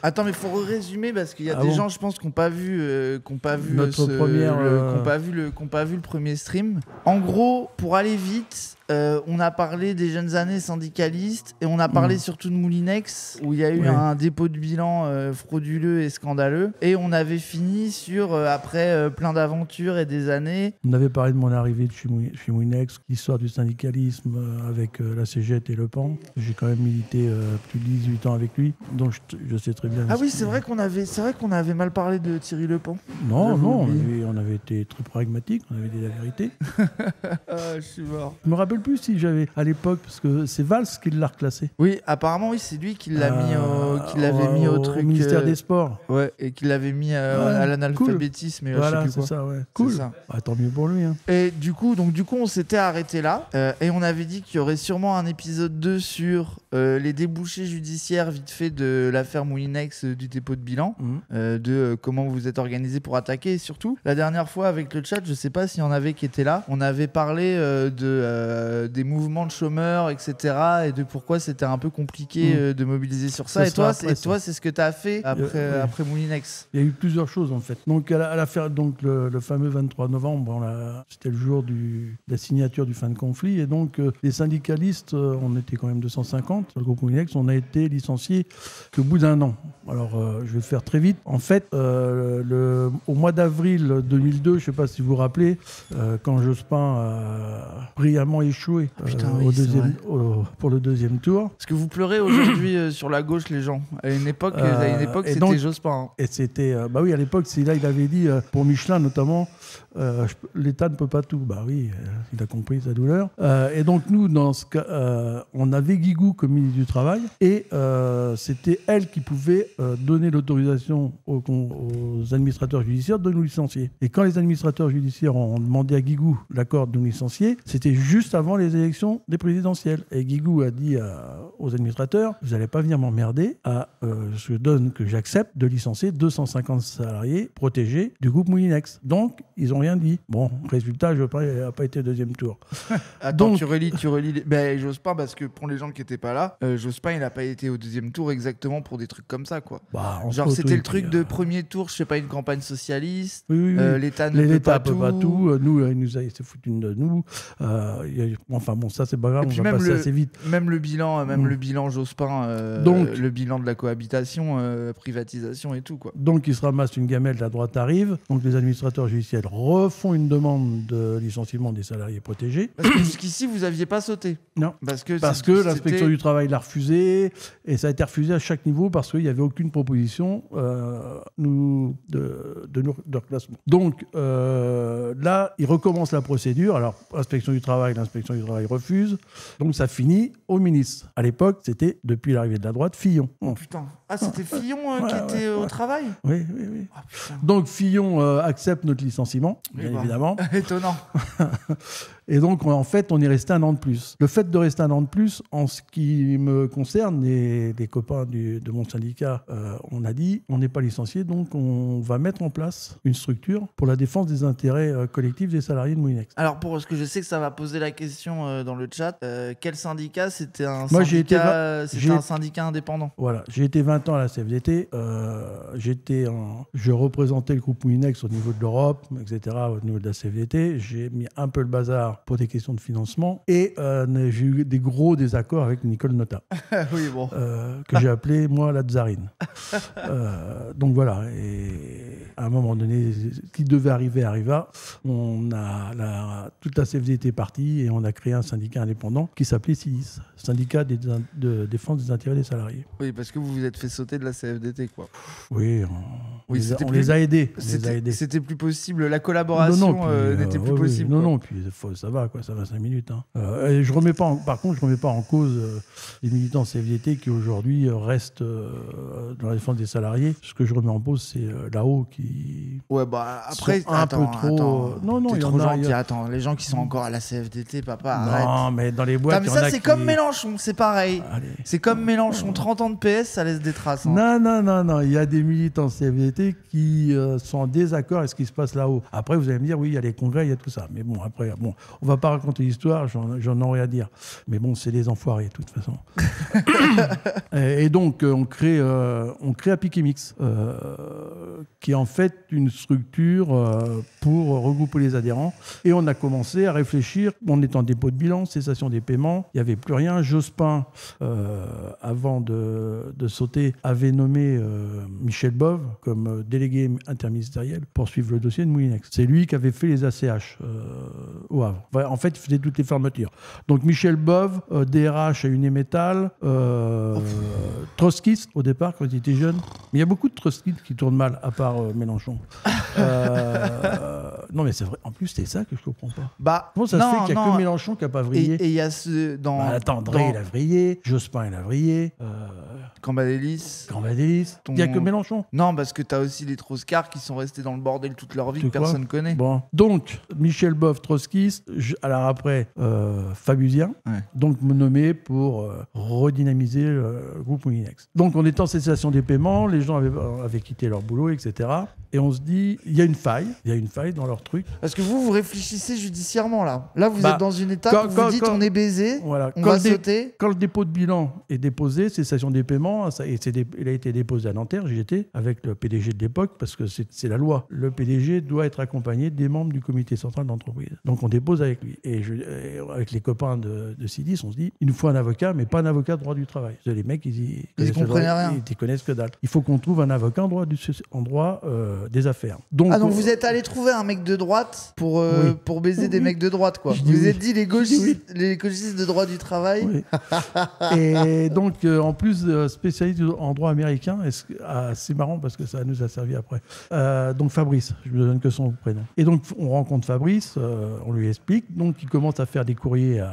Attends, mais faut résumer parce qu'il y a des gens, je pense, qui n'ont pas vu, notre première, qui n'ont pas vu le premier stream. En gros, pour aller vite. On a parlé des jeunes années syndicalistes et on a parlé surtout de Moulinex où il y a eu un dépôt de bilan frauduleux et scandaleux, et on avait fini sur après plein d'aventures et des années. On avait parlé de mon arrivée chez Moulinex, l'histoire du syndicalisme avec la CGT et le PAN. J'ai quand même milité plus de 18 ans avec lui, donc je sais très bien. Ah oui, c'est vrai qu'on avait mal parlé de Thierry Le Pan. Non, on avait été très pragmatiques, on avait dit la vérité. Je suis mort. Je me rappelle plus si j'avais à l'époque, parce que c'est Valls qui l'a reclassé. Oui, apparemment oui, c'est lui qui l'a l'avait mis au truc, ministère des Sports. Ouais, et qui l'avait mis à l'analphabétisme. Cool. Voilà, c'est ça, ouais. Cool. Ça. Bah, tant mieux pour lui. Hein. Et du coup, on s'était arrêté là, et on avait dit qu'il y aurait sûrement un épisode 2 sur les débouchés judiciaires vite fait de l'affaire Moulinex, du dépôt de bilan, de comment vous vous êtes organisé pour attaquer, et surtout la dernière fois avec le chat, je sais pas s'il y en avait qui étaient là, on avait parlé des mouvements de chômeurs, etc., et de pourquoi c'était un peu compliqué de mobiliser sur ça. Et toi, c'est ce que tu as fait après Moulinex. Il y a eu plusieurs choses en fait. Donc à l'affaire, donc le fameux 23 novembre, c'était le jour de la signature du fin de conflit, et donc les syndicalistes, on était quand même 250 sur le groupe Moulinex, on a été licenciés qu'au bout d'un an. Alors je vais le faire très vite. En fait, au mois d'avril 2002, je ne sais pas si vous vous rappelez, quand Jospin a brillamment échoué pour le deuxième tour. Parce que vous pleurez aujourd'hui sur la gauche, les gens. À une époque c'était donc, Jospin. Hein. Et c'était, à l'époque, c'est là il avait dit, pour Michelin notamment, l'État ne peut pas tout. Bah oui, il a compris sa douleur. Et donc nous, dans ce cas, on avait Guigou comme ministre du Travail, et c'était elle qui pouvait donner l'autorisation aux administrateurs judiciaires de nous licencier. Et quand les administrateurs judiciaires ont demandé à Guigou l'accord de nous licencier, c'était juste avant les élections des présidentielles. Et Guigou a dit aux administrateurs, vous n'allez pas venir m'emmerder, que j'accepte de licencier 250 salariés protégés du groupe Moulinex. Donc, ils n'ont rien dit. Bon, résultat, Jospin n'a pas été deuxième tour. Attends, donc, tu relis. Jospin, parce que pour les gens qui n'étaient pas là, Jospin, il n'a pas été au deuxième tour exactement pour des trucs comme ça, quoi. Genre, c'était le truc de premier tour, je sais pas, une campagne socialiste. Oui. L'État ne peut pas tout. Nous, il s'est foutu de nous. Enfin bon, ça c'est pas grave, on va passer assez vite. Même le bilan Jospin, le bilan de la cohabitation, privatisation et tout, quoi. Donc il se ramasse une gamelle, la droite arrive. Donc les administrateurs judiciaires refont une demande de licenciement des salariés protégés. Parce que jusqu'ici, vous n'aviez pas sauté. Non. Parce que l'inspection du travail l'a refusé, et ça a été refusé à chaque niveau parce qu'il n'y avait aucune proposition de reclassement. Donc là, il recommence la procédure. Alors, l'inspection du travail refuse. Donc ça finit au ministre. À l'époque, c'était, depuis l'arrivée de la droite, Fillon. Oh putain. Ah, c'était Fillon qui était au travail ? Oui. Oh, donc Fillon accepte notre licenciement, bien évidemment. Étonnant. Et donc, en fait, on est resté un an de plus. Le fait de rester un an de plus, en ce qui me concerne, les copains de mon syndicat, on a dit, on n'est pas licencié, donc on va mettre en place une structure pour la défense des intérêts collectifs des salariés de Moulinex. Alors, parce que je sais que ça va poser la question dans le chat, quel syndicat ? C'était un syndicat indépendant. Voilà, j'ai été 20 ans à la CFDT, je représentais le groupe Moulinex au niveau de l'Europe, etc., au niveau de la CFDT. J'ai mis un peu le bazar pour des questions de financement, et j'ai eu des gros désaccords avec Nicole Notat, oui, bon. Que j'ai appelé, moi, la tsarine. Donc voilà, et à un moment donné, ce qui devait arriver arriva. Toute la CFDT est partie, et on a créé un syndicat indépendant qui s'appelait SIDIS, syndicat de défense des intérêts des salariés. Oui, parce que vous vous êtes fait sauter de la CFDT, quoi. Oui, on les a aidés. C'était plus possible, la collaboration n'était plus possible. Non, puis ça va 5 minutes. Hein. Et par contre, je remets pas en cause les militants CFDT qui aujourd'hui restent dans la défense des salariés. Ce que je remets en cause, c'est là-haut qui qui Ouais, bah après, sont un peu trop. Non, il y trop en a. gentil. Attends, les gens qui sont encore à la CFDT, papa, Non, arrête. mais dans les boîtes, mais il y en ça, a c'est qui... comme Mélenchon, c'est pareil. Allez. C'est comme Mélenchon, 30 ans de PS, ça laisse des traces. Non. Il y a des militants CFDT qui sont en désaccord avec ce qui se passe là-haut. Après, vous allez me dire, oui, il y a les congrès, il y a tout ça. Mais bon, après, on va pas raconter l'histoire, j'en aurais à dire. Mais bon, c'est des enfoirés, de toute façon. Et donc, on crée Apikemix, qui est en fait une structure pour regrouper les adhérents. Et on a commencé à réfléchir. On est en dépôt de bilan, cessation des paiements. Il n'y avait plus rien. Jospin, avant de sauter, avait nommé Michel Bove comme délégué interministériel pour suivre le dossier de Moulinex. C'est lui qui avait fait les ACH au Havre. Enfin, en fait, il faisait toutes les fermetures. Donc Michel Bove, DRH à Unimétal, trotskiste au départ quand il était jeune. Mais il y a beaucoup de trotskistes qui tournent mal, à part Mélenchon. Non, mais c'est vrai. En plus, c'est ça que je comprends pas. Bah, bon, ça se fait qu'il n'y a que Mélenchon qui n'a pas vrillé. Et il y a ce. Attends, Drey, il a vrillé. Jospin, il a vrillé. Cambadélis. Il n'y a que Mélenchon. Non, parce que tu as aussi les Troscards qui sont restés dans le bordel toute leur vie, que personne ne connaît. Bon. Donc, Michel Bove, trotskiste. Alors après, Fabusien. Ouais. Donc, me nommer pour redynamiser le groupe Moulinex. Donc, on était en cessation des paiements. Les gens avaient quitté leur boulot, etc. Et on se dit, il y a une faille dans leur truc. Parce que vous réfléchissez judiciairement, là. Là, vous êtes dans une étape où vous dites, on est baisé, voilà, on va sauter. Quand le dépôt de bilan est déposé, cessation des paiements, il a été déposé à Nanterre, j'y étais, avec le PDG de l'époque, parce que c'est la loi. Le PDG doit être accompagné des membres du comité central d'entreprise. Donc, on dépose avec lui. Et avec les copains de Sidis, on se dit, il nous faut un avocat, mais pas un avocat de droit du travail. Les mecs, ils comprenaient rien. Ils connaissent que dalle. Il faut qu'on trouve un avocat en droit des affaires. Donc, vous êtes allé trouver un mec de droite pour baiser des mecs de droite, quoi. Vous vous êtes dit les gauchistes, les gauchistes de droit du travail. Oui. Et donc, en plus, spécialiste en droit américain, c'est marrant parce que ça nous a servi après. Donc, Fabrice, je ne donne que son prénom. Et donc, on rencontre Fabrice, on lui explique. Donc, il commence à faire des courriers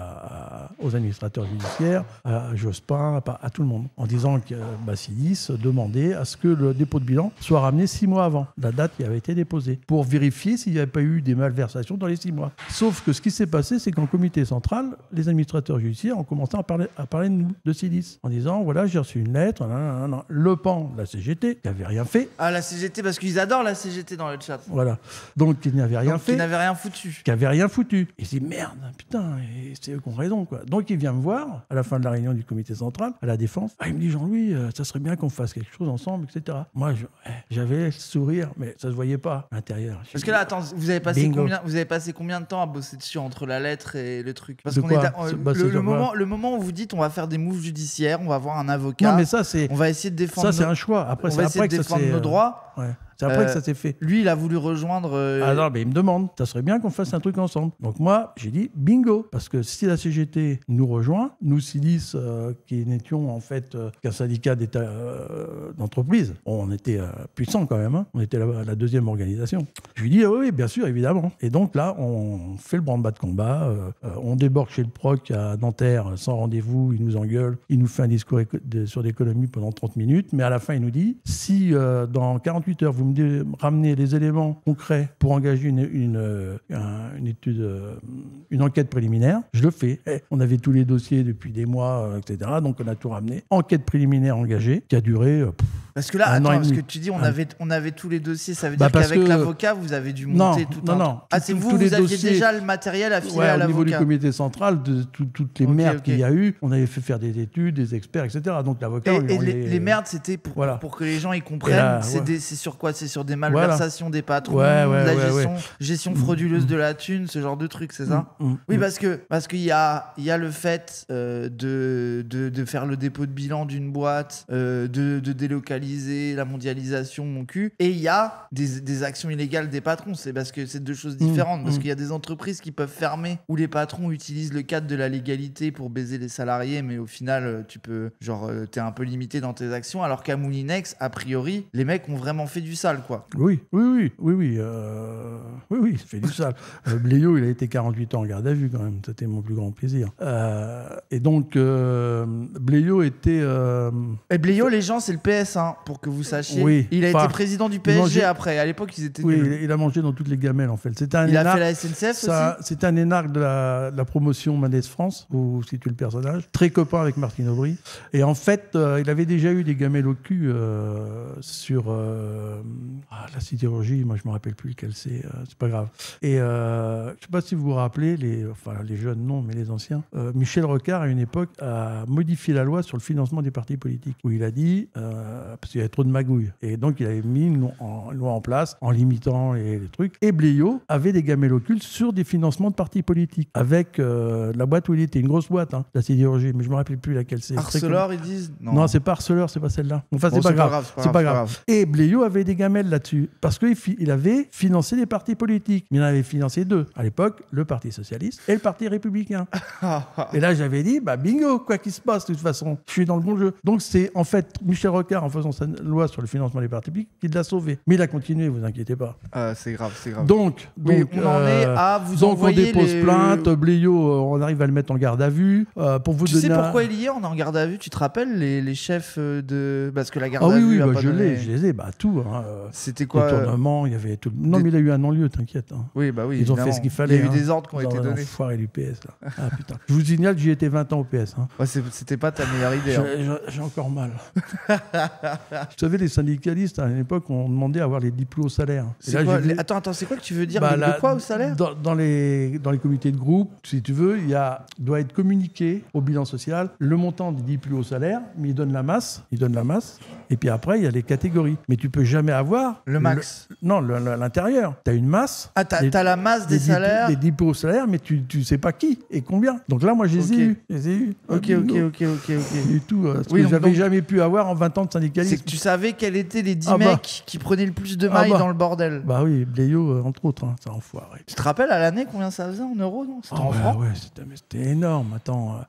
aux administrateurs judiciaires, à Jospin, à tout le monde, en disant que Sidis demandait à ce que le dépôt de bilan soit ramené 6 mois avant la date qui avait été déposée, pour vérifier s'il n'y avait pas eu des malversations dans les 6 mois. Sauf que ce qui s'est passé, c'est qu'en comité central, les administrateurs judiciaires ont commencé à parler de nous, de Sidis, en disant, voilà, j'ai reçu une lettre, le PAN, la CGT, qui n'avait rien fait. Ah, la CGT, parce qu'ils adorent la CGT dans le chat. Voilà. Donc, ils n'avaient rien fait. Qui n'avaient rien foutu. Qui n'avaient rien foutu. Et c'est merde, putain, et c'est eux qui ont raison, quoi. Donc, il vient me voir, à la fin de la réunion du comité central, à la Défense. Il me dit, Jean-Louis, ça serait bien qu'on fasse quelque chose ensemble, etc. Moi, j'avais le sourire, mais ça se voyait pas à l'intérieur. Parce que là, attends, vous avez passé combien de temps à bosser dessus entre la lettre et le truc? Parce qu'on le moment où vous dites on va faire des moves judiciaires, on va voir un avocat. Non, mais ça, c'est. On va essayer de défendre. Ça, c'est un choix. Après, on va essayer de défendre nos droits. Ouais. C'est après que ça s'est fait. Lui, il a voulu rejoindre. Ah non, mais il me demande, ça serait bien qu'on fasse un truc ensemble. Donc moi, j'ai dit bingo. Parce que si la CGT nous rejoint, nous, Sidis, qui n'étions en fait qu'un syndicat d'État d'entreprise, on était puissants quand même. Hein. On était la deuxième organisation. Je lui dis, oui, bien sûr, évidemment. Et donc là, on fait le branle-bas de combat. On débarque chez le proc à Nanterre sans rendez-vous. Il nous engueule. Il nous fait un discours sur l'économie pendant 30 minutes. Mais à la fin, il nous dit, si dans 48 heures, vous me ramener les éléments concrets pour engager une étude, une enquête préliminaire, je le fais. On avait tous les dossiers depuis des mois, etc. Donc on a tout ramené. Enquête préliminaire engagée qui a duré. Parce que là, attends, parce que tu dis on avait tous les dossiers, ça veut dire qu'avec l'avocat, vous avez dû monter tout un... Non. Ah, c'est vous aviez dossiers... déjà le matériel à filer à l'avocat. Au niveau du comité central, de toutes les merdes qu'il y a eu, on avait fait faire des études, des experts, etc. Donc l'avocat... Et les merdes, c'était pour que les gens y comprennent. C'est sur quoi? C'est sur des malversations des patrons, de la gestion frauduleuse de la thune, ce genre de trucs, c'est ça? Oui, parce qu'il y a le fait de faire le dépôt de bilan d'une boîte, de délocaliser la mondialisation, mon cul, et il y a des actions illégales des patrons. C'est parce que c'est deux choses différentes, parce qu'il y a des entreprises qui peuvent fermer où les patrons utilisent le cadre de la légalité pour baiser les salariés, mais au final tu peux, t'es un peu limité dans tes actions, alors qu'à Moulinex, a priori, les mecs ont vraiment fait du sale, quoi. Oui, ça fait du sale. Bléo, il a été 48 ans en garde à vue quand même, c'était mon plus grand plaisir. Et donc Bléo était... Et Bléo, les gens, c'est le PS, hein. hein, pour que vous sachiez. Oui. Il a été président du PSG mangeait... après. À l'époque, ils étaient Oui, nuls. il a mangé dans toutes les gamelles, en fait. C'était un il énarque, a fait la SNCF aussi. C'était un énarque de la promotion Mendes France, où situe le personnage. Très copain avec Martine Aubry. Et en fait, il avait déjà eu des gamelles au cul sur la sidérurgie. Moi, je ne me rappelle plus lequel c'est pas grave. Et je ne sais pas si vous vous rappelez, les jeunes non, mais les anciens, Michel Rocard, à une époque, a modifié la loi sur le financement des partis politiques, où il a dit, parce qu'il y avait trop de magouilles, et donc il avait mis une loi en place en limitant les trucs. Et Bleillot avait des gamelles occultes sur des financements de partis politiques, avec la boîte où il était, une grosse boîte, la sidérurgie, mais je ne me rappelle plus laquelle c'est. Arcelor, ils disent non, c'est pas Arcelor, c'est pas celle-là. Enfin, c'est pas grave. C'est pas grave. Et Bleillot avait des gamelles là-dessus, parce qu'il avait financé des partis politiques. Mais il en avait financé deux. À l'époque, le Parti Socialiste et le Parti Républicain. Et là, j'avais dit, bingo, quoi qu'il se passe, de toute façon, je suis dans le bon jeu. Donc, c'est en fait Michel Rocard, en faisant sa loi sur le financement des partis politiques, qui l'a sauvé. Mais il a continué, vous inquiétez pas. C'est grave. Donc, on en est à vous envoyer on dépose plainte, Bleillot, on arrive à le mettre en garde à vue. Pour vous tu sais pourquoi il y est, on est en garde à vue, tu te rappelles les chefs de... Parce que la garde à vue... Oui, je les ai, tout. C'était quoi Détournement, il y avait tout. Non, mais il a eu un non-lieu, t'inquiète. Oui, Ils ont fait ce qu'il fallait. Il y a eu des ordres qui ont été donnés. Foiré du PS, là. Ah putain. Je vous signale que j'y étais 20 ans au PS. Ouais, c'était pas ta meilleure idée. J'ai encore mal. Vous savez, les syndicalistes, à l'époque, on demandait à avoir les dits plus hauts salaires. Attends, c'est quoi que tu veux dire de quoi au salaire dans les comités de groupe, si tu veux, doit être communiqué au bilan social le montant des 10 plus hauts salaires, mais il donne la masse, et puis après, il y a les catégories. Mais tu peux jamais avoir... Le max. L'intérieur. Tu as une masse. Ah, t'as la masse des salaires. Des 10 plus hauts salaires, mais tu sais pas qui et combien. Donc là, moi, je les ai eus. Ok. Et tout, ce que j'avais jamais pu avoir en 20 ans de syndicalisme. C'est que tu savais quels étaient les 10 mecs qui prenaient le plus de mailles dans le bordel. Bah oui, Bleillot, entre autres, ça enfoiré. Tu te rappelles à l'année combien ça faisait en euros, non? C'était en francs? Ouais, c'était énorme. Attends,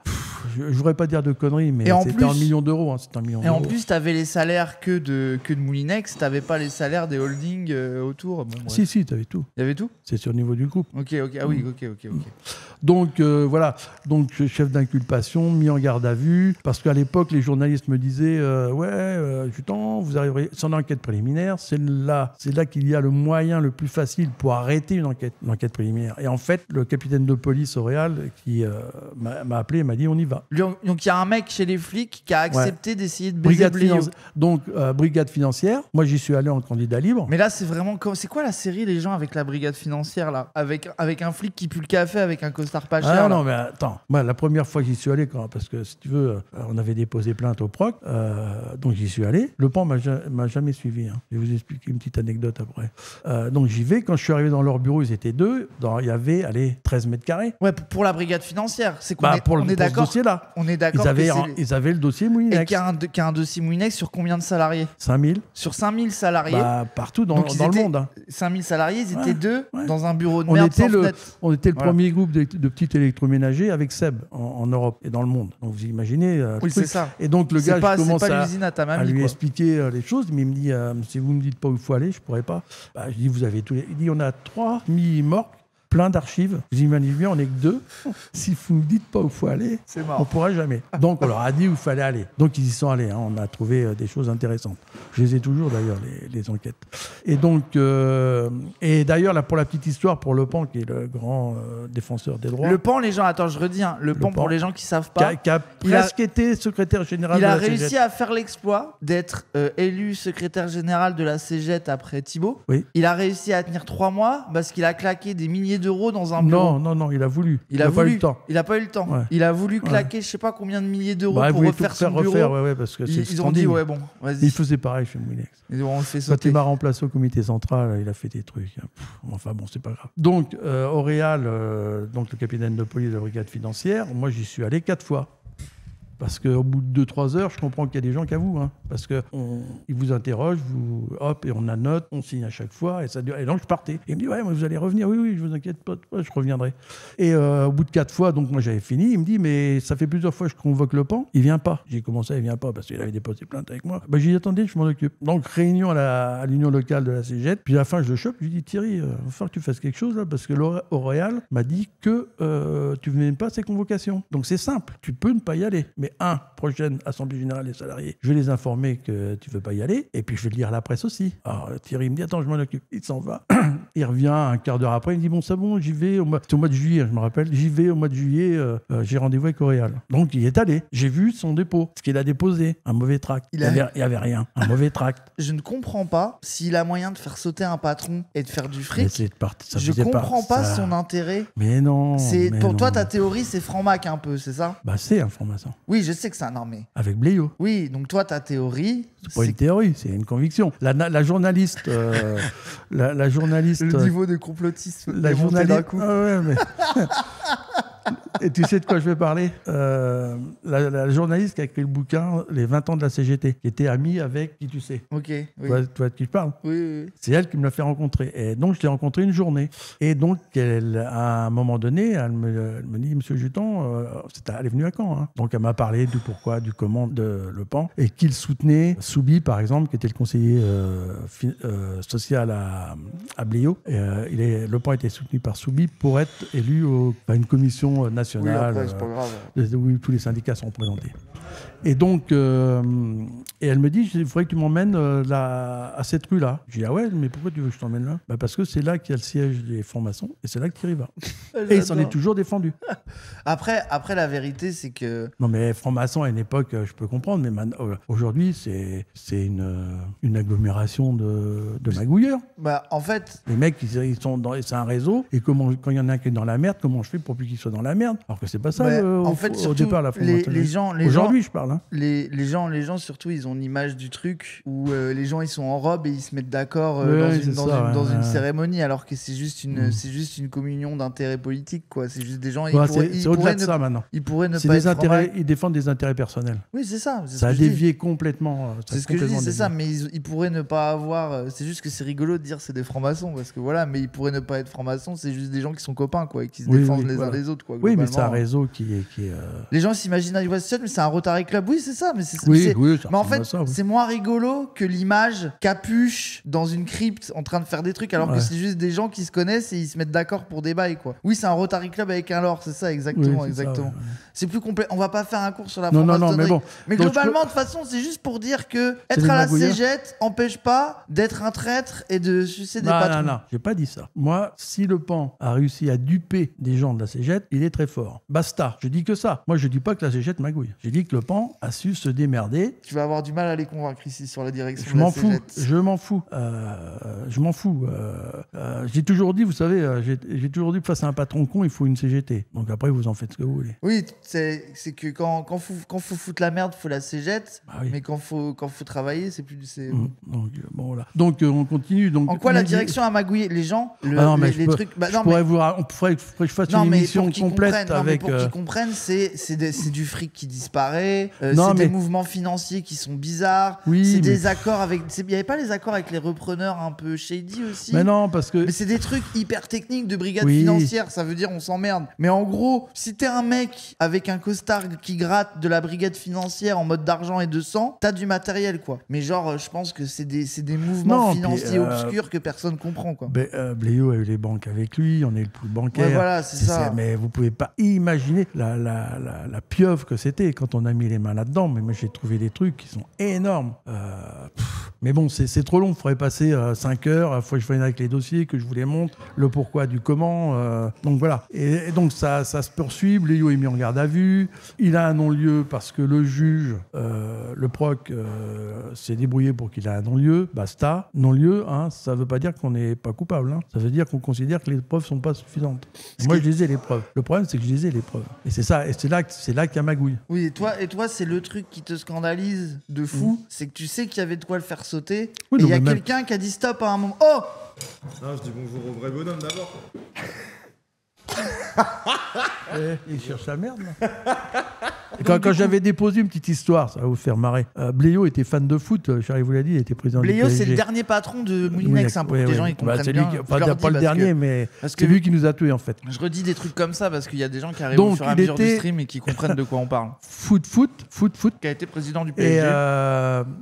je voudrais pas dire de conneries, mais c'était en millions d'euros. Et en plus, t'avais les salaires que de Moulinex, t'avais pas les salaires des holdings autour. Bon, si, t'avais tout. Il y avait tout? C'est sur le niveau du groupe. Ok. Ah oui, ok. Donc voilà, chef d'inculpation, mis en garde à vue, parce qu'à l'époque, les journalistes me disaient Jutan, vous arriverez sans enquête préliminaire, c'est là qu'il y a le moyen le plus facile pour arrêter une enquête préliminaire. Et en fait, le capitaine de police Auréal qui m'a appelé et m'a dit on y va. Donc il y a un mec chez les flics qui a accepté d'essayer de baiser Bleillot. Donc brigade financière, moi j'y suis allé en candidat libre. Mais là c'est vraiment c'est quoi la série les gens avec la brigade financière là, avec un flic qui pue le café avec un costard pas cher. Non mais attends, moi la première fois que j'y suis allé, parce que si tu veux, on avait déposé plainte au proc, donc j'y suis allé. Le PAN m'a jamais suivi. Je vais vous expliquer une petite anecdote après. Donc j'y vais, quand je suis arrivé dans leur bureau, ils étaient deux, il y avait 13 mètres carrés. Ouais, pour la brigade financière, c'est qu'on on est d'accord. Ce dossier-là. On est d'accord. Ils avaient le dossier Moulinex. Et qu'il y a un dossier Moulinex sur combien de salariés? 5000. Sur 5000 salariés. Partout dans le monde. 5000 salariés, ils étaient deux dans un bureau de merde sans fenêtre. On était le premier groupe de petits électroménagers avec Seb en Europe et dans le monde. Donc vous imaginez. Oui, c'est ça. Et donc le gars, je commence à lui expliquer les choses, mais il me dit si vous me dites pas où il faut aller, je pourrais pas. Je dis vous avez tous les. Il dit on a 3 remorques. Plein d'archives. Vous imaginez bien, on n'est que 2. Si vous ne me dites pas où il faut aller, on ne pourra jamais. Donc, on leur a dit où il fallait aller. Donc, ils y sont allés. On a trouvé des choses intéressantes. Je les ai toujours, d'ailleurs, les enquêtes. Et donc, et d'ailleurs, là, pour la petite histoire, pour Le Pan, qui est le grand défenseur des droits. Le Pan, les gens, attends, je redis, Le Pan, pour les gens qui ne savent pas. Qui a presque été secrétaire général de la CGT. Il a réussi à faire l'exploit d'être élu secrétaire général de la CGT après Thibault. Oui. Il a réussi à tenir 3 mois parce qu'il a claqué des milliers d'euros dans un bureau. Non, il a voulu. Il a pas eu le temps. Il n'a pas eu le temps. Ouais. Il a voulu claquer je sais pas combien de milliers d'euros pour refaire son bureau. Parce que ils ont dit bon, vas-y. Il faisait pareil chez Moulinex. On le fait sauter. Quand il m'a remplacé au comité central, il a fait des trucs. Enfin bon, c'est pas grave. Donc Auréal, donc le capitaine de police de la brigade financière, moi j'y suis allé 4 fois. Parce qu'au bout de 2-3 heures, je comprends qu'il y a des gens qui avouent. Parce qu'ils vous interrogent, et on annote, on signe à chaque fois, et ça dure. Et donc je partais. Et il me dit, ouais, mais vous allez revenir. Oui, je vous inquiète pas, je reviendrai. Et au bout de 4 fois, donc moi j'avais fini, il me dit, mais ça fait plusieurs fois que je convoque Le Pan, il vient pas. J'ai commencé, il vient pas, parce qu'il avait déposé plainte avec moi. J'ai dit, attendez, je m'en occupe. Donc réunion à l'union locale de la CGT, puis à la fin, je le chope, je lui dis, Thierry, il va falloir que tu fasses quelque chose là, parce que Auréal m'a dit que tu ne venais pas à ces convocations. Donc c'est simple, tu peux ne pas y aller. Mais prochaine Assemblée Générale des salariés, je vais les informer que tu veux pas y aller, et puis je vais lire la presse aussi. Alors Thierry me dit, attends, je m'en occupe. Il s'en va. Il revient un quart d'heure après, il me dit, bon, c'est bon, j'y vais. C'est au mois de juillet, je me rappelle. J'y vais au mois de juillet, j'ai rendez-vous avec Auréal. Donc il est allé. J'ai vu son dépôt, ce qu'il a déposé, un mauvais tract. Il y avait rien, un mauvais tract. Je ne comprends pas s'il a moyen de faire sauter un patron et de faire du fric. Je comprends pas son intérêt. Mais non. Pour toi, ta théorie, c'est franc-mac un peu, c'est ça? Bah c'est un franc-maçon. Oui, je sais que c'est un armé. Avec Bléo. Oui, donc toi, ta théorie... C'est pas une théorie, c'est une conviction. La journaliste... la journaliste... Le niveau de complotisme la est monté d'un coup. Ah ouais, mais... Et tu sais de quoi je vais parler? La journaliste qui a écrit le bouquin Les 20 ans de la CGT, qui était amie avec qui tu sais. Ok, oui. Tu vois de qui je parle? Oui. C'est elle qui me l'a fait rencontrer. Et donc, je l'ai rencontrée une journée. Et donc, à un moment donné, elle me dit, Monsieur Juton, elle est venue à Caen. Hein. Donc, elle m'a parlé du pourquoi, du comment de Le Pen. Et qu'il soutenait Soubi, par exemple, qui était le conseiller social à Bléo. Et, Le Pen était soutenu par Soubi pour être élu à une commission nationale, oui, après, c'est pas grave. où tous les syndicats sont représentés. Et donc, et elle me dit, il faudrait que tu m'emmènes à cette rue-là. Je dis, ah ouais, mais pourquoi tu veux que je t'emmène là? Parce que c'est là qu'il y a le siège des francs-maçons, et c'est là que Thierry va. Et il s'en est toujours défendu. Après, la vérité, c'est que... Non, mais francs-maçons, à une époque, je peux comprendre, mais aujourd'hui, c'est une agglomération de magouilleurs. Bah, en fait... Les mecs, c'est un réseau, et quand il y en a un qui est dans la merde, comment je fais pour plus qu'il soit dans la merde? Alors que c'est pas ça, en fait, au départ, la franc-maçonnerie. Aujourd'hui, je parle. Hein. Les gens, surtout, ils ont l'image du truc où les gens, ils sont en robe et ils se mettent d'accord dans une cérémonie, alors que c'est juste une communion d'intérêts politiques, quoi. C'est juste des gens... C'est au-delà de ça, maintenant. Ils pourraient ne pas être ils défendent des intérêts personnels. Oui, c'est ça. Ça a dévié complètement. C'est ce que je dis, c'est ça. Mais ils pourraient ne pas avoir... C'est juste que c'est rigolo de dire c'est des francs-maçons, parce que voilà, mais ils pourraient ne pas être francs-maçons, c'est juste des gens qui sont copains, quoi, et qui se défendent les uns les autres, quoi. Oui, mais c'est un réseau qui est... Les gens s'imaginent à West mais c'est un Rotary Club. Oui, c'est ça. Mais mais en fait, c'est moins rigolo que l'image capuche dans une crypte en train de faire des trucs, alors que c'est juste des gens qui se connaissent et ils se mettent d'accord pour des bails, quoi. Oui, c'est un Rotary Club avec un lore, c'est ça, exactement. Oui, exactement. C'est plus complet. On va pas faire un cours sur la franc-maçonnerie. mais bon. Mais donc, globalement, de toute façon, c'est juste pour dire que être à la cégette empêche pas d'être un traître et de sucer des patrons. Non, j'ai pas dit ça. Moi, si Le Pen a réussi à duper des gens de la cégette, il est très fort. Basta. Je dis que ça. Moi, je dis pas que la cégette magouille. J'ai dit que Le Pen a su se démerder. Tu vas avoir du mal à les convaincre ici sur la direction de la cégette. Je m'en fous. J'ai toujours dit, vous savez, j'ai toujours dit que face à un patron con, il faut une CGT. Donc après, vous en faites ce que vous voulez. Oui, c'est que quand faut foutre la merde, faut la cégette. Oui. Mais quand faut travailler, c'est plus... Donc, bon, voilà. Donc on continue. Donc, en quoi la direction a magouillé les gens les trucs... on pourrait que je fasse une émission complète avec... pour qu'ils comprennent, c'est du fric qui disparaît, c'est des mouvements financiers qui sont bizarres, c'est des accords avec... Il n'y avait pas les accords avec les repreneurs un peu shady aussi? Mais non, parce que... Mais c'est des trucs hyper techniques de brigade financière, ça veut dire on s'emmerde. Mais en gros, si t'es un mec avec un costard qui gratte de la brigade financière en mode d'argent et de sang, t'as du matériel, quoi. Mais genre, je pense que c'est des mouvements financiers obscurs que personne comprend, quoi. Bléo a eu les banques avec lui, on est le pool bancaire. Ouais, voilà, c'est ça. Mais vous pouvez pas imaginer la pieuvre que c'était quand on a mis les mains là-dedans. Mais moi, j'ai trouvé des trucs qui sont énormes. Mais bon, c'est trop long. Il faudrait passer 5 heures. Il faut que je vienne avec les dossiers, que je vous les montre, le pourquoi du comment. Donc voilà. Et donc ça se poursuit. Bléo est mis en garde à vue. Il a un non-lieu parce que le juge, le proc, s'est débrouillé pour qu'il ait un non-lieu. Basta. Non-lieu, hein, ça ne veut pas dire qu'on n'est pas coupable. Hein. Ça veut dire qu'on considère que les preuves ne sont pas suffisantes. Moi, je lisais les preuves. Le problème, c'est que je lisais les preuves. Et c'est ça. Et c'est là qu'il y a magouille. Oui, et toi, c'est le truc qui te scandalise de fou. C'est que tu sais qu'il y avait de quoi le faire sauter. Oui, et il y a quelqu'un qui a dit stop à un moment. Oh! Non, je dis bonjour au vrai bonhomme d'abord. Il cherche la merde, là. Quand j'avais déposé une petite histoire, ça va vous faire marrer. Bléo était fan de foot, Charlie vous l'a dit, il était président du PSG. Bléo, c'est le dernier patron de Moulinex, pour que les gens ils comprennent bien. Pas le dernier, mais c'est lui qui nous a tués, en fait. Je redis des trucs comme ça parce qu'il y a des gens qui arrivent au fur et à mesure du stream et qui comprennent de quoi on parle. Foot. Qui a été président du PSG.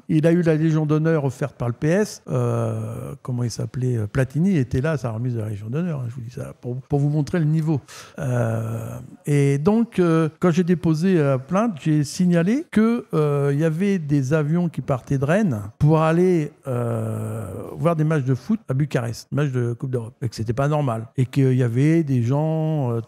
Et il a eu la Légion d'honneur offerte par le PS. Comment il s'appelait? Platini était là à sa remise de la Légion d'honneur. Je vous dis ça pour vous montrer le niveau. Et donc, quand j'ai déposé plainte, j'ai signalé que il y avait des avions qui partaient de Rennes pour aller voir des matchs de foot à Bucarest, matchs de Coupe d'Europe, et que c'était pas normal, et qu'il y avait des gens,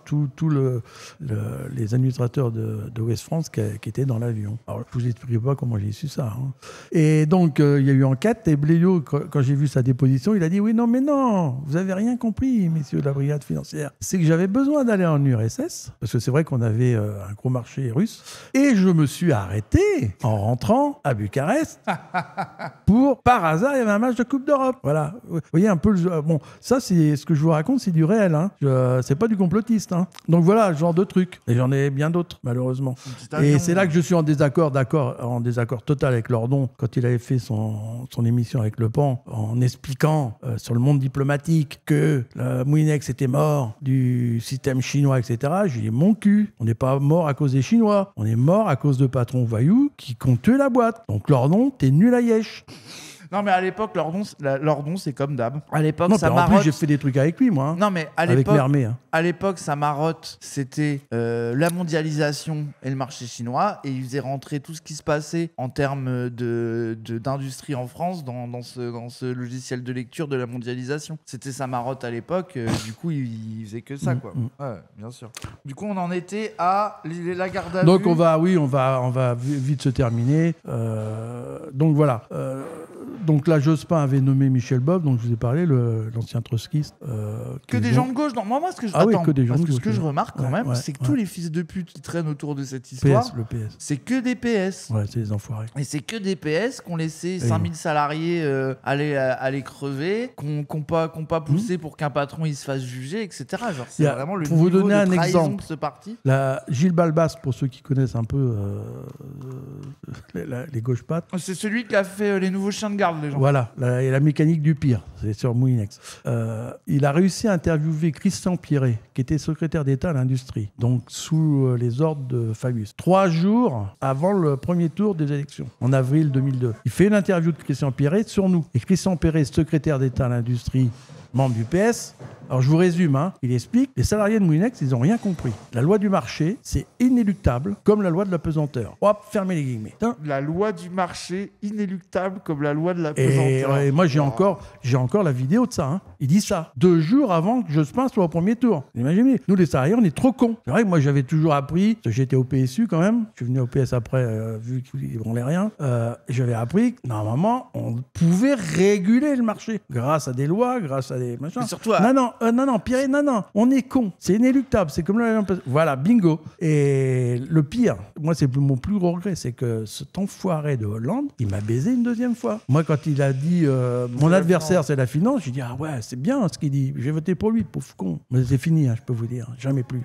les administrateurs de West France qui étaient dans l'avion. Alors je vous explique pas comment j'ai su ça. Hein. Et donc il y a eu enquête, et Bléo, quand j'ai vu sa déposition, il a dit oui, non, mais non, vous avez rien compris, messieurs de la brigade financière. C'est que j'avais besoin d'aller en URSS, parce que c'est vrai qu'on avait un gros marché russe, et je me suis arrêté en rentrant à Bucarest par hasard, il y avait un match de Coupe d'Europe. Voilà. Vous voyez un peu bon, ça, c'est ce que je vous raconte, c'est du réel. Hein. C'est pas du complotiste. Hein. Donc voilà, ce genre de truc. Et j'en ai bien d'autres, malheureusement. Et c'est là que je suis en désaccord total avec Lordon, quand il avait fait son émission avec Le Pan, en expliquant sur le monde diplomatique que Moulinex était mort du système chinois, etc. Je lui ai dit, mon cul, on n'est pas mort à cause des Chinois, on est mort à cause de patrons voyous qui ont tué la boîte. Donc Lordon, t'es nul à Yesh. Non, mais à l'époque, Lordon, c'est comme d'hab. À l'époque, non, ça en plus, j'ai fait des trucs avec lui, moi. Hein, non, mais avec Mermet. Hein. À l'époque, sa marotte, c'était la mondialisation et le marché chinois. Et il faisait rentrer tout ce qui se passait en termes d'industrie en France dans ce logiciel de lecture de la mondialisation. C'était sa marotte à l'époque. Du coup, il faisait que ça, quoi. Ouais, bien sûr. Du coup, on en était à la garde à vue. Donc, on va vite se terminer. Donc, voilà. Donc là, Jospin avait nommé Michel Bov, donc je vous ai parlé, l'ancien trotskiste. Que des gens de gauche. Non, moi, ce que je remarque quand même, c'est que tous les fils de pute qui traînent autour de cette histoire, le PS. C'est que des PS. Ouais, c'est des enfoirés. Et c'est que des PS qui ont laissé 5000 salariés aller crever, qui n'ont pas poussé pour qu'un patron il se fasse juger, etc. Genre, c'est vraiment le niveau de trahison de ce parti. Gilles Balbas, pour ceux qui connaissent un peu les gauches-pattes. C'est celui qui a fait les nouveaux chiens de garde. Les gens. Voilà, la mécanique du pire, c'est sur Moulinex. Il a réussi à interviewer Christian Pierret, qui était secrétaire d'État à l'industrie, donc sous les ordres de Fabius, 3 jours avant le premier tour des élections, en avril 2002. Il fait une interview de Christian Pierret sur nous. Et Christian Pierret, secrétaire d'État à l'industrie, membre du PS. Alors je vous résume, hein. Il explique, les salariés de Moulinex, ils n'ont rien compris. La loi du marché, c'est inéluctable, comme la loi de la pesanteur. Hop, fermez les guillemets. La loi du marché, inéluctable, comme la loi de la pesanteur. Et moi, j'ai encore la vidéo de ça. Hein. Il dit ça 2 jours avant que Jospin soit au premier tour. Imaginez, nous les salariés, on est trop cons. C'est vrai que moi, j'avais toujours appris, parce que j'étais au PSU quand même, je suis venu au PS après, vu qu'ils ne branlaient rien, j'avais appris que normalement, on pouvait réguler le marché, grâce à des lois, grâce à des machins. Mais surtout Non, Pierre, non, on est con. C'est inéluctable. C'est comme le... Voilà, bingo. Et le pire, moi, c'est mon plus gros regret, c'est que cet enfoiré de Hollande, il m'a baisé une 2e fois. Moi, quand il a dit mon adversaire, c'est la finance, j'ai dit, ah ouais, c'est bien ce qu'il dit. J'ai voté pour lui, pauvre con. Mais c'est fini, hein, je peux vous dire. Jamais plus.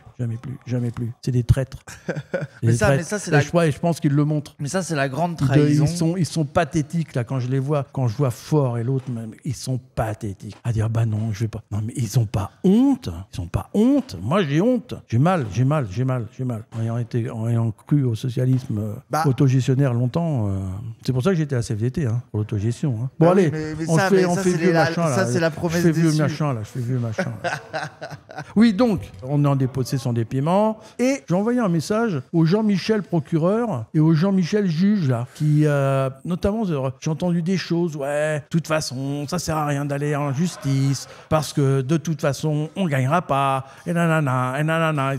C'est des traîtres. Mais ça, c'est je pense qu'ils le montrent. Mais ça, c'est la grande trahison. Ils sont pathétiques, là, quand je les vois. Quand je vois Fort et l'autre, même, ils sont pathétiques. À dire, bah non, je vais pas. Non, mais ils ont pas honte. Moi, j'ai honte. J'ai mal. En ayant cru au socialisme autogestionnaire longtemps. C'est pour ça que j'étais à la CFDT, hein, pour l'autogestion. Hein. Bon, allez, on fait vieux machin. Ça, c'est la promesse Je fais vieux machin. Oui, donc, on est en possession des paiements. Et j'ai envoyé un message au Jean-Michel procureur et au Jean-Michel juge, là, qui, notamment, j'ai entendu des choses. Ouais, de toute façon, ça sert à rien d'aller en justice parce que de toute façon, on gagnera pas. Et nanana.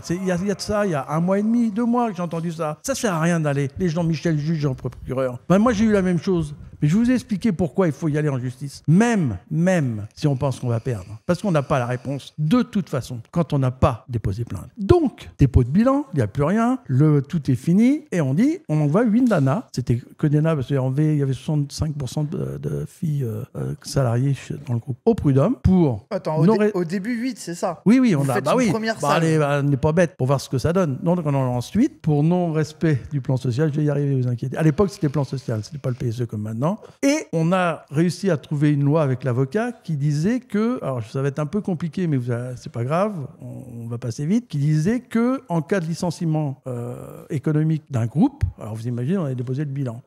Il y a de ça, il y a 1 mois et demi, 2 mois que j'ai entendu ça. Ça sert à rien d'aller. Les Jean-Michel juge, Jean-procureur. Ben, moi, j'ai eu la même chose. Mais je vais vous expliquer pourquoi il faut y aller en justice. Même si on pense qu'on va perdre. Parce qu'on n'a pas la réponse de toute façon quand on n'a pas déposé plainte. Donc, dépôt de bilan, il n'y a plus rien, tout est fini et on dit, on envoie 8 nanas. C'était que des nanas parce qu'il y avait 65% de filles salariées dans le groupe au prud'homme pour... Attends, au début 8, c'est ça? Oui, on a... première salle. Allez, on n'est pas bête pour voir ce que ça donne. Donc, on en a ensuite, pour non-respect du plan social, je vais y arriver, vous inquiétez. À l'époque, c'était plan social, c'était pas le PSE comme maintenant. bilan. Et on a réussi à trouver une loi avec l'avocat qui disait que, alors ça va être un peu compliqué, mais c'est pas grave, on va passer vite, qui disait que en cas de licenciement économique d'un groupe, alors vous imaginez, on avait déposé le bilan,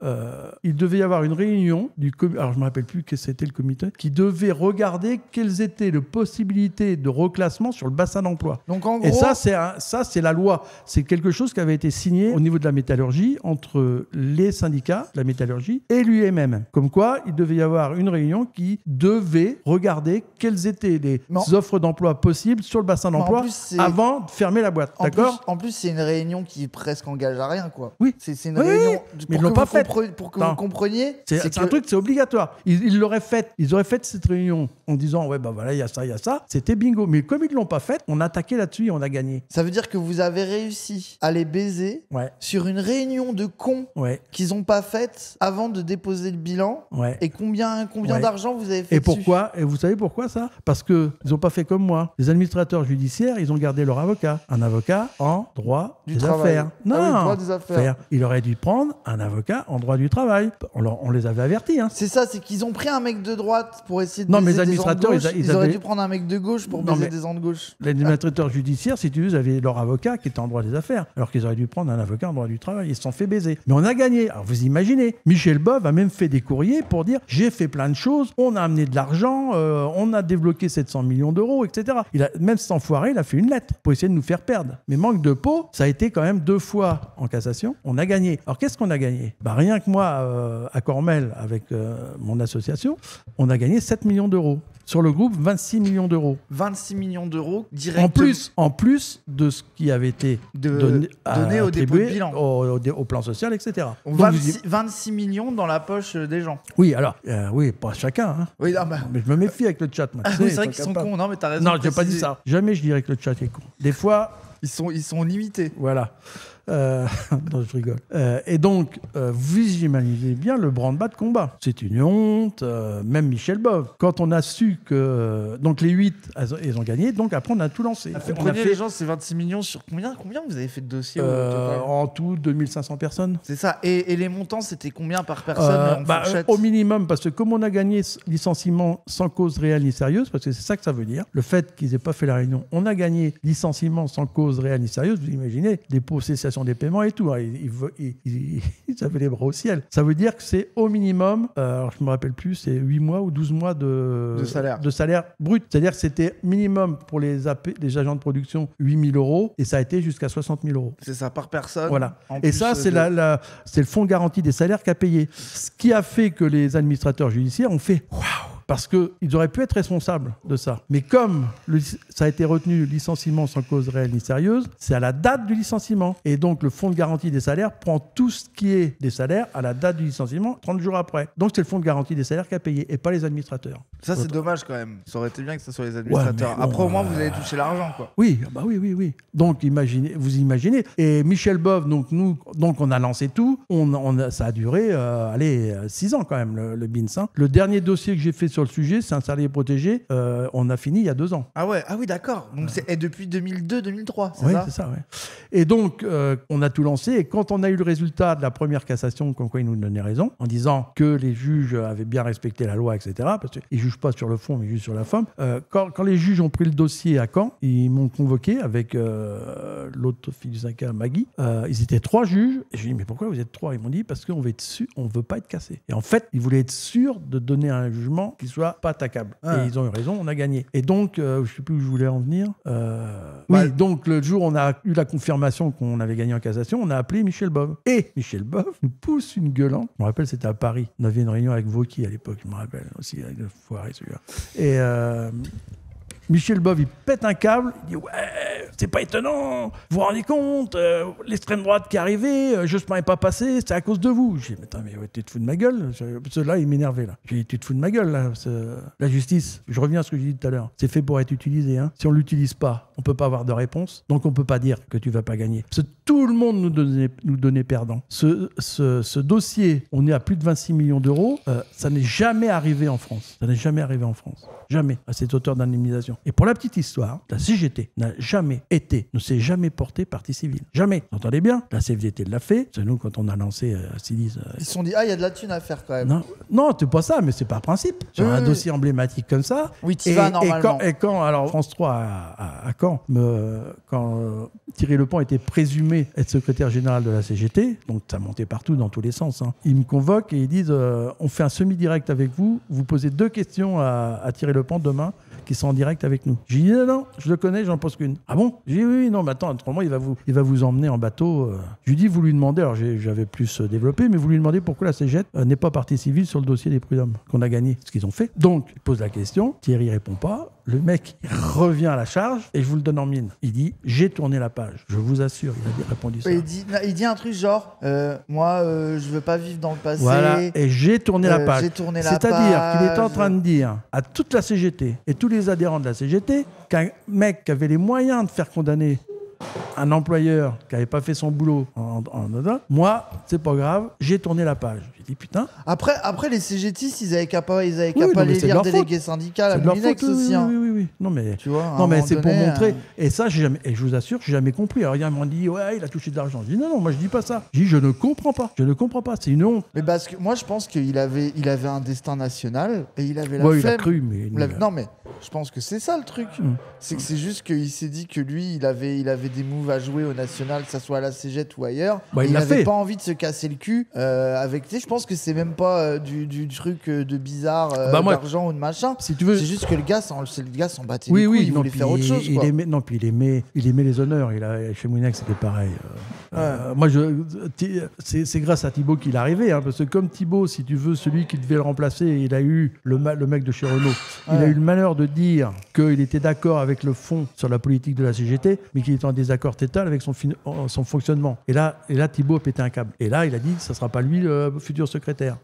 il devait y avoir une réunion du comité, alors je me rappelle plus que c'était le comité, qui devait regarder quelles étaient les possibilités de reclassement sur le bassin d'emploi. Donc en gros, et ça c'est la loi, c'est quelque chose qui avait été signé au niveau de la métallurgie entre les syndicats de la métallurgie et l'UMM. Comme quoi, il devait y avoir une réunion qui devait regarder quelles étaient les offres d'emploi possibles sur le bassin d'emploi avant de fermer la boîte. D'accord ? En plus, c'est une réunion qui presque engage à rien, quoi. Oui. C'est une réunion. Mais ils l'ont pas faite. Pour que vous compreniez. C'est un truc, c'est obligatoire. Ils l'auraient fait. Ils auraient fait cette réunion en disant ouais, bah voilà, il y a ça. C'était bingo. Mais comme ils ne l'ont pas fait, on a attaqué là-dessus et on a gagné. Ça veut dire que vous avez réussi à les baiser sur une réunion de cons qu'ils n'ont pas faite avant de déposer le bilan. Ouais. Et combien d'argent vous avez fait dessus ? Pourquoi ? Et vous savez pourquoi ça ? Parce qu'ils n'ont pas fait comme moi. Les administrateurs judiciaires, ils ont gardé leur avocat. Un avocat en droit des affaires. Non, droit des affaires. Il aurait dû prendre un avocat en droit du travail. On les avait avertis. Hein. C'est ça, c'est qu'ils ont pris un mec de droite pour essayer de baiser des administrateurs, gens de gauche. Ils auraient dû prendre un mec de gauche pour baiser des gens de gauche. Les administrateurs judiciaires, si tu veux, avaient leur avocat qui était en droit des affaires, alors qu'ils auraient dû prendre un avocat en droit du travail. Ils se sont fait baiser. Mais on a gagné. Alors vous imaginez, Michel Bov a même fait des courriers pour dire j'ai fait plein de choses, on a amené de l'argent, on a débloqué 700 millions d'euros, etc. Même cet enfoiré, il a fait une lettre pour essayer de nous faire perdre. Mais manque de peau, ça a été quand même 2 fois en cassation. On a gagné. Alors qu'est-ce qu'on a gagné ? Rien que moi, à Cormel, avec mon association, on a gagné 7 millions d'euros. Sur le groupe, 26 millions d'euros. 26 millions d'euros directement. En plus de ce qui avait été donné au dépôt de bilan. Au plan social, etc. 26 millions dans la poche des gens. Oui, alors, pas chacun. Hein. Oui, mais je me méfie avec le chat. C'est vrai qu'ils sont cons. Non, mais t'as raison. Non, je n'ai pas dit ça. Jamais je dirais que le chat est con. Des fois... Ils sont limités. Voilà. Non, je rigole. Et donc, vous imaginez bien le branle-bas de combat. C'est une honte, même Michel Bov. Quand on a su que... Donc, les 8, ils ont gagné. Donc, après, on a tout lancé. Les gens, c'est 26 millions sur combien vous avez fait de dossiers en tout, 2500 personnes. C'est ça. Et les montants, c'était combien par personne au minimum, parce que comme on a gagné licenciement sans cause réelle ni sérieuse, parce que c'est ça que ça veut dire, le fait qu'ils n'aient pas fait la réunion, on a gagné licenciement sans cause réelle ni sérieuse, vous imaginez, des possessions des paiements et tout. Hein. Ils avaient les bras au ciel. Ça veut dire que c'est au minimum, alors je ne me rappelle plus, c'est 8 mois ou 12 mois de salaire brut. C'est-à-dire que c'était minimum pour les agents de production 8 000 euros et ça a été jusqu'à 60 000 euros. C'est ça, par personne. Voilà. Et ça, c'est le fonds de garantie des salaires qui a payé. Ce qui a fait que les administrateurs judiciaires ont fait waouh! Parce qu'ils auraient pu être responsables de ça. Mais comme ça a été retenu licenciement sans cause réelle ni sérieuse, c'est à la date du licenciement. Et donc, le fonds de garantie des salaires prend tout ce qui est des salaires à la date du licenciement, 30 jours après. Donc, c'est le fonds de garantie des salaires qui a payé et pas les administrateurs. Ça, c'est dommage quand même. Ça aurait été bien que ce soit les administrateurs. Après, au moins, vous avez touché l'argent, quoi. Oui, oui. Donc, vous imaginez. Et Michel Bov, donc on a lancé tout. Ça a duré 6 ans quand même, le BINS. Hein. Le dernier dossier que j'ai fait sur le sujet, c'est un salarié protégé. On a fini il y a 2 ans. Ah oui, d'accord. Donc c'est depuis 2002-2003, c'est ça ? Oui, c'est ça, oui. Et donc, on a tout lancé. Et quand on a eu le résultat de la première cassation, comme quoi ils nous donnaient raison, en disant que les juges avaient bien respecté la loi, etc., parce qu'ils ne jugent pas sur le fond, mais juste sur la forme, quand les juges ont pris le dossier à Caen, ils m'ont convoqué avec l'autre fille du syndicat, Maggie. Ils étaient 3 juges. Et je lui ai dit, mais pourquoi vous êtes 3 ? Ils m'ont dit, parce qu'on veut être sûr, on ne veut pas être cassé. Et en fait, ils voulaient être sûrs de donner un jugement qui soit pas attaquable. Et ils ont eu raison, on a gagné. Et donc, je ne sais plus où je voulais en venir. Donc le jour où on a eu la confirmation qu'on avait gagné en cassation, on a appelé Michel Bov. Et Michel Bov nous pousse une gueulante. Je me rappelle, c'était à Paris. On avait une réunion avec Vauquier à l'époque, je me rappelle aussi, avec le foiré celui-là. Et Michel Bov, il pète un câble, il dit ouais, c'est pas étonnant, vous vous rendez compte, l'extrême droite qui est arrivée, Jospin n'est pas passé, c'est à cause de vous. J'ai dit mais attends, tu te fous de ma gueule. Là, il m'énervait là. J'ai dit tu te fous de ma gueule là. La justice, je reviens à ce que j'ai dit tout à l'heure, c'est fait pour être utilisé. Hein. Si on l'utilise pas, on peut pas avoir de réponse, donc on peut pas dire que tu vas pas gagner. Parce que tout le monde nous donnait perdant. Ce dossier, on est à plus de 26 millions d'euros, ça n'est jamais arrivé en France. Ça n'est jamais arrivé en France. Jamais, à cette hauteur d'indemnisation. déclaration. Et pour la petite histoire, la CGT ne s'est jamais portée partie civile. Jamais. Vous entendez bien? La CFDT l'a fait. C'est nous, quand on a lancé Silis. Ils se sont dit, il y a de la thune à faire quand même. Non, c'est pas ça, mais c'est par principe. Sur un dossier emblématique comme ça. Oui, tu vas normalement. Et quand alors France 3 à Caen, quand Thierry Lepant était présumé être secrétaire général de la CGT, donc ça montait partout dans tous les sens, hein, ils me convoquent et ils disent on fait un semi-direct avec vous, vous posez 2 questions à Thierry Lepant demain, qui sont en direct avec nous. J'ai dit non, je le connais, j'en pose qu'une. Ah bon? J'ai dit oui, non, mais attends, autrement, il va vous emmener en bateau. Je lui dis, vous lui demandez, alors j'avais plus développé, mais vous lui demandez pourquoi la CGT n'est pas partie civile sur le dossier des prud'hommes qu'on a gagné, ce qu'ils ont fait. Donc, il pose la question, Thierry répond pas, le mec il revient à la charge et je vous le donne en mine. Il dit, j'ai tourné la page, je vous assure, il a répondu ça. Il dit un truc genre, moi, je veux pas vivre dans le passé. Voilà, et j'ai tourné la page. C'est-à-dire qu'il est en train de dire à toute la CGT et tous les adhérents de la CGT qu'un mec qui avait les moyens de faire condamner un employeur qui n'avait pas fait son boulot moi, c'est pas grave, j'ai tourné la page. J'ai dit putain. Après les CGTistes, ils avaient qu'à pas les lire délégués syndicats à Moulinex aussi. Oui. Non mais, tu vois, non, mais c'est pour montrer. Et ça, et je vous assure, j'ai jamais compris. Alors, ils m'ont dit, ouais, il a touché de l'argent. Je dis, non, moi, je dis pas ça. Je dis, je ne comprends pas. C'est une honte. Mais parce que moi, je pense qu'il avait un destin national et il avait la flemme. Il a cru, mais. Non, mais je pense que c'est ça le truc. C'est que c'est juste qu'il s'est dit que lui, il avait des moves à jouer au national, que ça soit à la CGT ou ailleurs. Il n'avait pas envie de se casser le cul avec. Je pense que c'est même pas du truc de bizarre, d'argent ou de machin. Si tu veux. C'est juste que le gars s'en battait les couilles, il voulait faire autre chose. Il aimait les honneurs. Chez Moulinex, c'était pareil. Moi, c'est grâce à Thibaut qu'il est arrivé, hein, parce que comme Thibaut, si tu veux, celui qui devait le remplacer, il a eu le mec de chez Renault. Il a eu le malheur de dire qu'il était d'accord avec le fond sur la politique de la CGT, mais qu'il était en désaccord total avec son fonctionnement. Et là, Thibaut a pété un câble. Et là, il a dit, ça sera pas lui le futur secrétaire.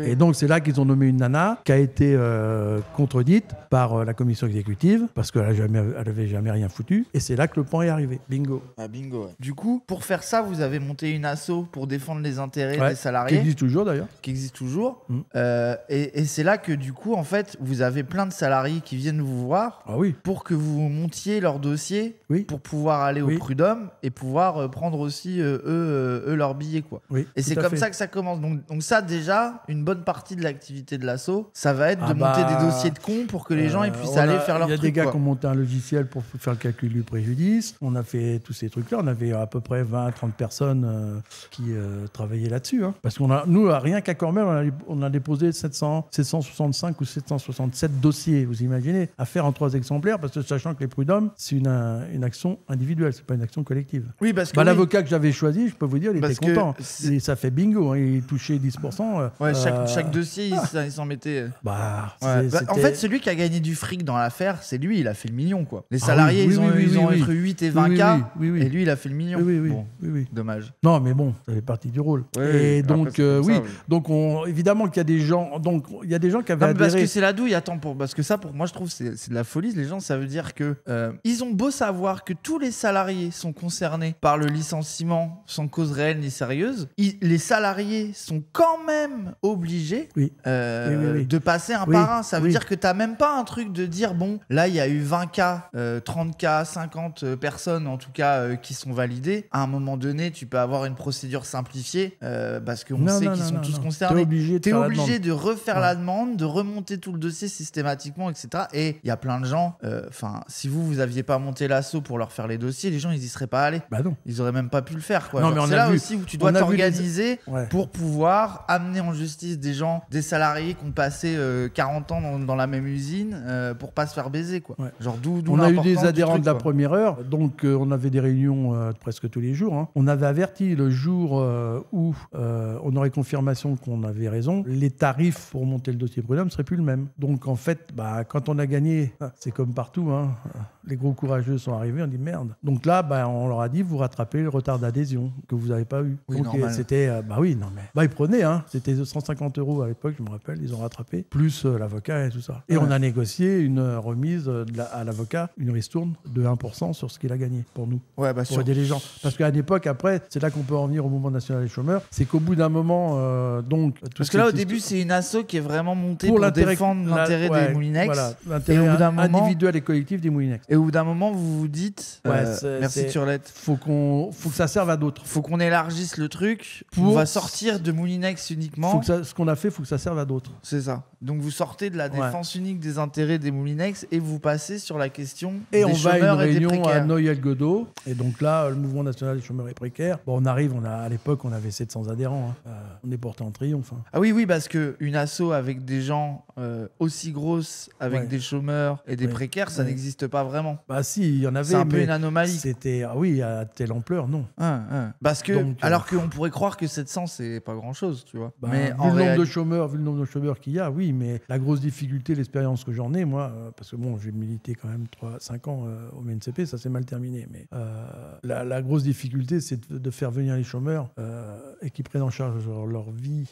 Et donc, c'est là qu'ils ont nommé une nana qui a été contredite par la commission exécutive, parce qu'elle avait jamais rien foutu. Et c'est là que le pan est arrivé. Bingo. Bingo, ouais. Du coup, pour faire ça, vous avez monté une asso pour défendre les intérêts des salariés. Qui existe toujours, d'ailleurs. Et c'est là que, du coup, en fait, vous avez plein de salariés qui viennent vous voir pour que vous montiez leur dossier pour pouvoir aller au prud'homme et pouvoir prendre aussi, eux leurs billets, quoi. Et c'est comme ça que ça commence. Donc ça, déjà, une bonne partie de l'activité de l'asso, ça va être de monter des dossiers de cons pour que les gens ils puissent aller faire leur truc. Il y a des gars qui ont monté un logiciel pour faire le calcul du préjudice. On a fait tous ces trucs-là. On avait à peu près 20-30 personnes qui travaillaient là-dessus. Hein. Parce nous, rien qu'à Cormel, on a déposé 765 ou 767 dossiers, vous imaginez, à faire en 3 exemplaires, parce que sachant que les prud'hommes, c'est une action individuelle, c'est pas une action collective. Oui, parce que l'avocat que j'avais choisi, je peux vous dire, il était content. Et ça fait bingo, hein, il touchait 10%. Chaque dossier, il s'en mettait. En fait, celui qui a gagné du fric dans l'affaire, c'est lui, il a fait le million, quoi. Les salariés, ils ont entre 8 et 20 K, et lui, il a fait le million. Oui. Dommage. Non, mais bon, ça fait partie du rôle. Et donc, donc évidemment qu'il y a des gens, qui avaient adhéré. Parce que c'est la douille, parce que ça, pour moi, je trouve, c'est de la folie. Les gens, ça veut dire que ils ont beau savoir que tous les salariés sont concernés par le licenciement sans cause réelle ni sérieuse, les salariés sont quand même obligés de passer un par un. Ça veut dire que t'as même pas un truc de dire, bon, là, il y a eu 20 cas, 30 cas, 50 personnes, en tout cas, qui sont validées. À un moment donné, tu peux avoir une procédure simplifiée parce qu'on sait qu'ils sont tous concernés. T'es obligé de refaire la demande, de remonter tout le dossier systématiquement, etc. Et il y a plein de gens, si vous aviez pas monté l'assaut pour leur faire les dossiers, les gens, ils y seraient pas allés. Bah non. Ils auraient même pas pu le faire, quoi. Non, c'est là aussi où tu dois t'organiser pour pouvoir amener en justice des gens, des salariés qui ont passé 40 ans dans la même usine pour pas se faire baiser, quoi. Genre d'où on a eu des adhérents de la première heure, donc on avait des réunions presque tous les jours. Hein. On avait averti le jour où on aurait confirmation qu'on avait raison, les tarifs pour monter le dossier prud'homme ne seraient plus le même. Donc en fait, quand on a gagné, c'est comme partout, hein, les gros courageux sont arrivés, on dit merde. Donc là, on leur a dit, vous rattrapez le retard d'adhésion que vous n'avez pas eu. Oui, donc c'était, ils prenaient, hein, c'était 150 € à l'époque, je me rappelle, ils ont rattrapé, plus l'avocat et tout ça. Et on a négocié une remise à l'avocat, une ristourne de 1% sur ce qu'il a gagné pour nous, pour aider les gens. Parce qu'à l'époque, après, c'est là qu'on peut en venir au mouvement national des chômeurs, c'est qu'au bout d'un moment, parce que là, au début, c'est une asso qui est vraiment montée pour défendre l'intérêt des Moulinex. Voilà, l'intérêt Et au bout d'un moment- individuel et collectif des Moulinex. Et au bout d'un moment, vous vous dites, merci Turlette, Faut que ça serve à d'autres. faut qu'on élargisse le truc. Pour- On va sortir de Moulinex uniquement. Ce qu'on a fait, faut que ça serve à d'autres. C'est ça. Donc vous sortez de la défense unique des intérêts des Moulinex et vous passez sur la question Et des on va à une chômeurs et des réunion à précaires. Noyelles-Godault. Et donc là, le mouvement national des chômeurs et précaires. Bon, on arrive, à l'époque, on avait 700 adhérents. On est porté en triomphe. Ah oui, parce qu'une asso avec des gens aussi grosses, avec Ouais. des chômeurs et des Ouais. précaires, ça Ouais. n'existe pas vraiment. Bah si, il y en avait. C'est un peu mais une anomalie. C'était, à telle ampleur, non. Parce que, Donc, alors qu'on pourrait croire que 700, c'est pas grand-chose, tu vois. Bah, mais vu, en le nombre réalité- de chômeurs, vu le nombre de chômeurs qu'il y a, oui, mais la grosse difficulté, l'expérience que j'en ai, moi, parce que bon, j'ai milité quand même 5 ans au MNCP, ça s'est mal terminé, mais la grosse difficulté, c'est de faire venir les chômeurs et qu'ils prennent en charge leur vie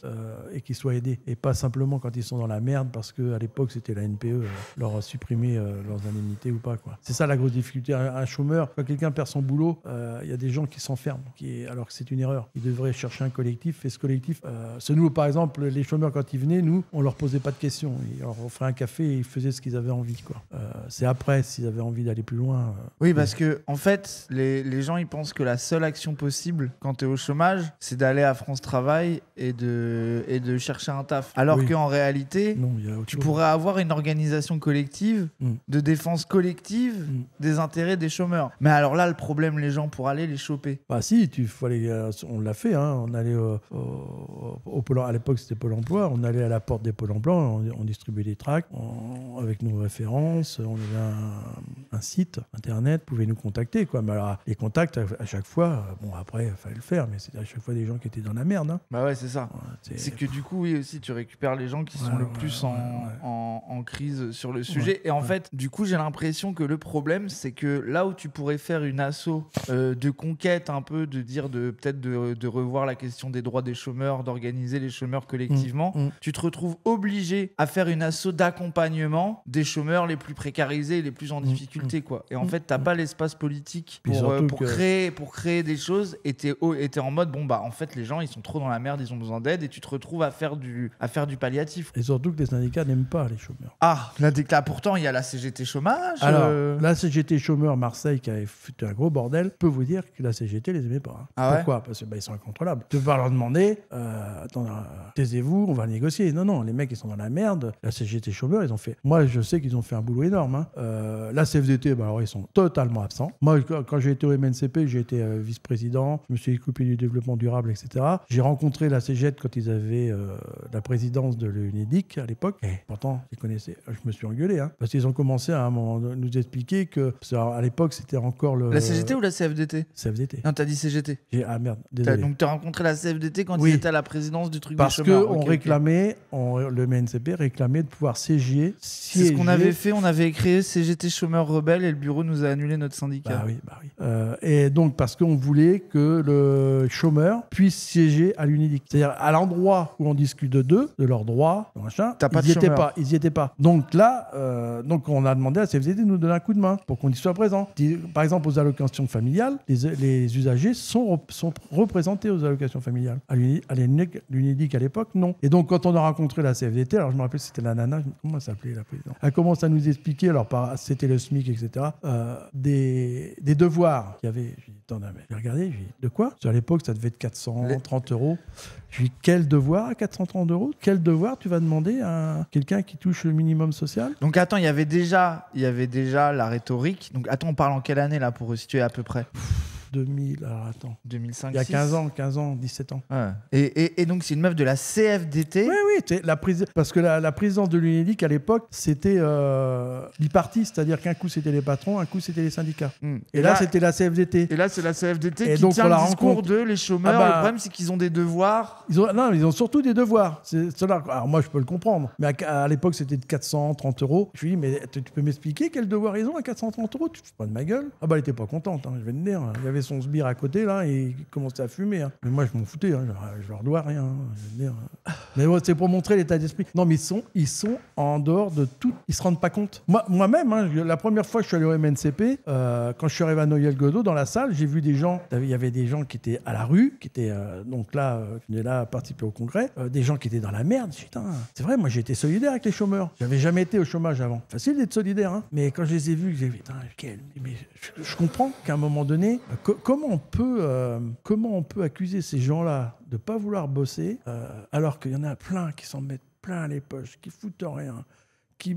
et qu'ils soient aidés. Et pas simplement quand ils sont dans la merde, parce qu'à l'époque, c'était la NPE, leur supprimer leurs indemnités ou pas, quoi. C'est ça la grosse difficulté. Un chômeur, quand quelqu'un perd son boulot, il y a des gens qui s'enferment, alors que c'est une erreur. Ils devraient chercher un collectif, et ce collectif, c'est nous, par exemple, les chômeurs, quand ils venaient, nous, on leur posait pas de questions. Ils leur offraient un café et ils faisaient ce qu'ils avaient envie, quoi. C'est après, s'ils avaient envie d'aller plus loin. Oui, parce que en fait, les gens ils pensent que la seule action possible quand tu es au chômage, c'est d'aller à France Travail et de chercher un taf. Alors Oui. qu'en réalité, Non, il y a autre tu chose. pourrais avoir une organisation collective de défense collective des intérêts des chômeurs. Mais alors là, le problème, les gens pour aller les choper. Bah si, faut aller, on l'a fait, hein. On allait au Pôle, à l'époque c'était Pôle emploi, on allait à la porte des Pôle emploi, on distribuait des tracts avec nos références, on avait un site internet, vous pouvez nous contacter, quoi. Mais alors, les contacts, à chaque fois, bon après, il fallait le faire, mais c'était à chaque fois des gens qui étaient dans la merde, hein. Bah ouais, c'est ça. Ouais, C'est que du coup, oui, aussi, tu récupères les gens qui sont le plus en crise sur le sujet. Et en fait, du coup, j'ai l'impression que le problème, c'est que là où tu pourrais faire une asso de conquête un peu, de dire peut-être de revoir la question des droits des chômeurs, d'organiser les chômeurs collectivement, tu te retrouves obligé à faire une asso d'accompagnement des chômeurs les plus précarisés, les plus en difficulté, quoi. Et en fait, t'as pas l'espace politique Puis pour surtout pour créer des choses, et t'es en mode, bon, bah, en fait, les gens, ils sont trop dans la merde, ils ont besoin d'aide, et tu te retrouves à faire du palliatif. Et surtout que les syndicats n'aiment pas les chômeurs. Ah, là, pourtant, il y a la CGT chômage. Alors, la CGT chômeurs Marseille, qui avait foutu un gros bordel, peut vous dire que la CGT les aimait pas, hein. Ah ouais. Pourquoi ? Parce que ils sont incontrôlables. Tu peux pas leur demander, attends, taisez-vous, on va négocier. Non, les mecs, ils sont dans la merde. La CGT chômeurs, ils ont fait. Moi, je sais qu'ils ont fait un boulot énorme, hein. La CFDT, bah, alors, ils sont totalement absents. Moi, quand j'ai été au MNCP, j'ai été vice-président, je me suis occupé du développement durable, etc. J'ai rencontré la CGT quand ils avaient la présidence de l'UNEDIC à l'époque. Et pourtant, ils connaissaient. Je me suis engueulé, hein, parce qu'ils ont commencé à un moment nous expliquer que à l'époque, c'était encore le. La CGT ou la CFDT ? CFDT. Non, t'as dit CGT. Ah merde, désolé. Donc, t'as rencontré la CFDT quand Oui. ils étaient à la présidence du truc Parce des chômeurs. qu'on réclamait, le MNCP réclamait de pouvoir siéger. C'est ce qu'on avait fait. On avait créé CGT chômeurs rebelles et le bureau nous a annulé notre syndicat. Bah oui. Et donc, parce qu'on voulait que le chômeur puisse siéger à l'UNEDIC. C'est-à-dire à l'endroit où on discute de leurs droits, machin, T'as pas ils de n'y étaient chômeurs. pas. Ils y étaient pas. Donc là, on a demandé à la CFDT de nous donner un coup de main pour qu'on y soit présent. Par exemple, aux allocations familiales, les usagers sont représentés aux allocations familiales. À l'UNEDIC à l'époque, non. Et donc, quand on a rencontré la CFDT, alors je me rappelle, c'était la nana, comment elle s'appelait la présidente ? Elle commence à nous expliquer, alors c'était le SMIC, etc., des devoirs qu'il y avait. Je lui dis, attends, j'ai regardé, je lui dis, de quoi ? Parce qu'à l'époque, ça devait être 430 euros. Je lui dis, quel devoir à 430 euros ? Quel devoir tu vas demander à quelqu'un qui touche le minimum social ? Donc attends, il y avait déjà la rhétorique. Donc attends, on parle en quelle année là pour resituer à peu près ? 2000, alors attends. 2005. Il y a 15 ans, 17 ans. Ouais. Et donc c'est une meuf de la CFDT. Oui, parce que la présidence de l'UNEDIC à l'époque, c'était bipartite, c'est-à-dire qu'un coup c'était les patrons, un coup c'était les syndicats. Et là, c'était la CFDT. Et là, c'est la CFDT Et qui donc, tient on la le discours rencontre. de les chômeurs. Ah bah, Le problème, c'est qu'ils ont des devoirs. Ils ont surtout des devoirs. C'est cela. Alors moi, je peux le comprendre. Mais à l'époque, c'était de 430 euros. Je lui dis, mais tu peux m'expliquer quel devoir ils ont à 430 euros ? Tu te fous pas de ma gueule ? Ah bah, elle était pas contente, hein, je vais te dire. Il y avait son sbire à côté, là, et il commençait à fumer. Hein. Mais moi, je m'en foutais. Hein. Je leur dois rien. Hein. Je veux dire. Mais ouais, c'est pour montrer l'état d'esprit. Non, mais ils sont en dehors de tout. Ils se rendent pas compte. Moi-même, hein, la première fois que je suis allé au MNCP, quand je suis arrivé à Noyelles-Godeau, dans la salle, j'ai vu des gens. Il y avait des gens qui étaient à la rue, qui étaient donc là, qui venaient là participer au congrès. Des gens qui étaient dans la merde. Putain, c'est vrai, moi, j'ai été solidaire avec les chômeurs. J'avais jamais été au chômage avant. Facile d'être solidaire, hein. Mais quand je les ai vus, j'ai dit, putain, mais je comprends qu'à un moment donné, comment on peut accuser ces gens-là de pas vouloir bosser, alors qu'il y en a plein qui s'en mettent plein les poches, qui foutent rien, qui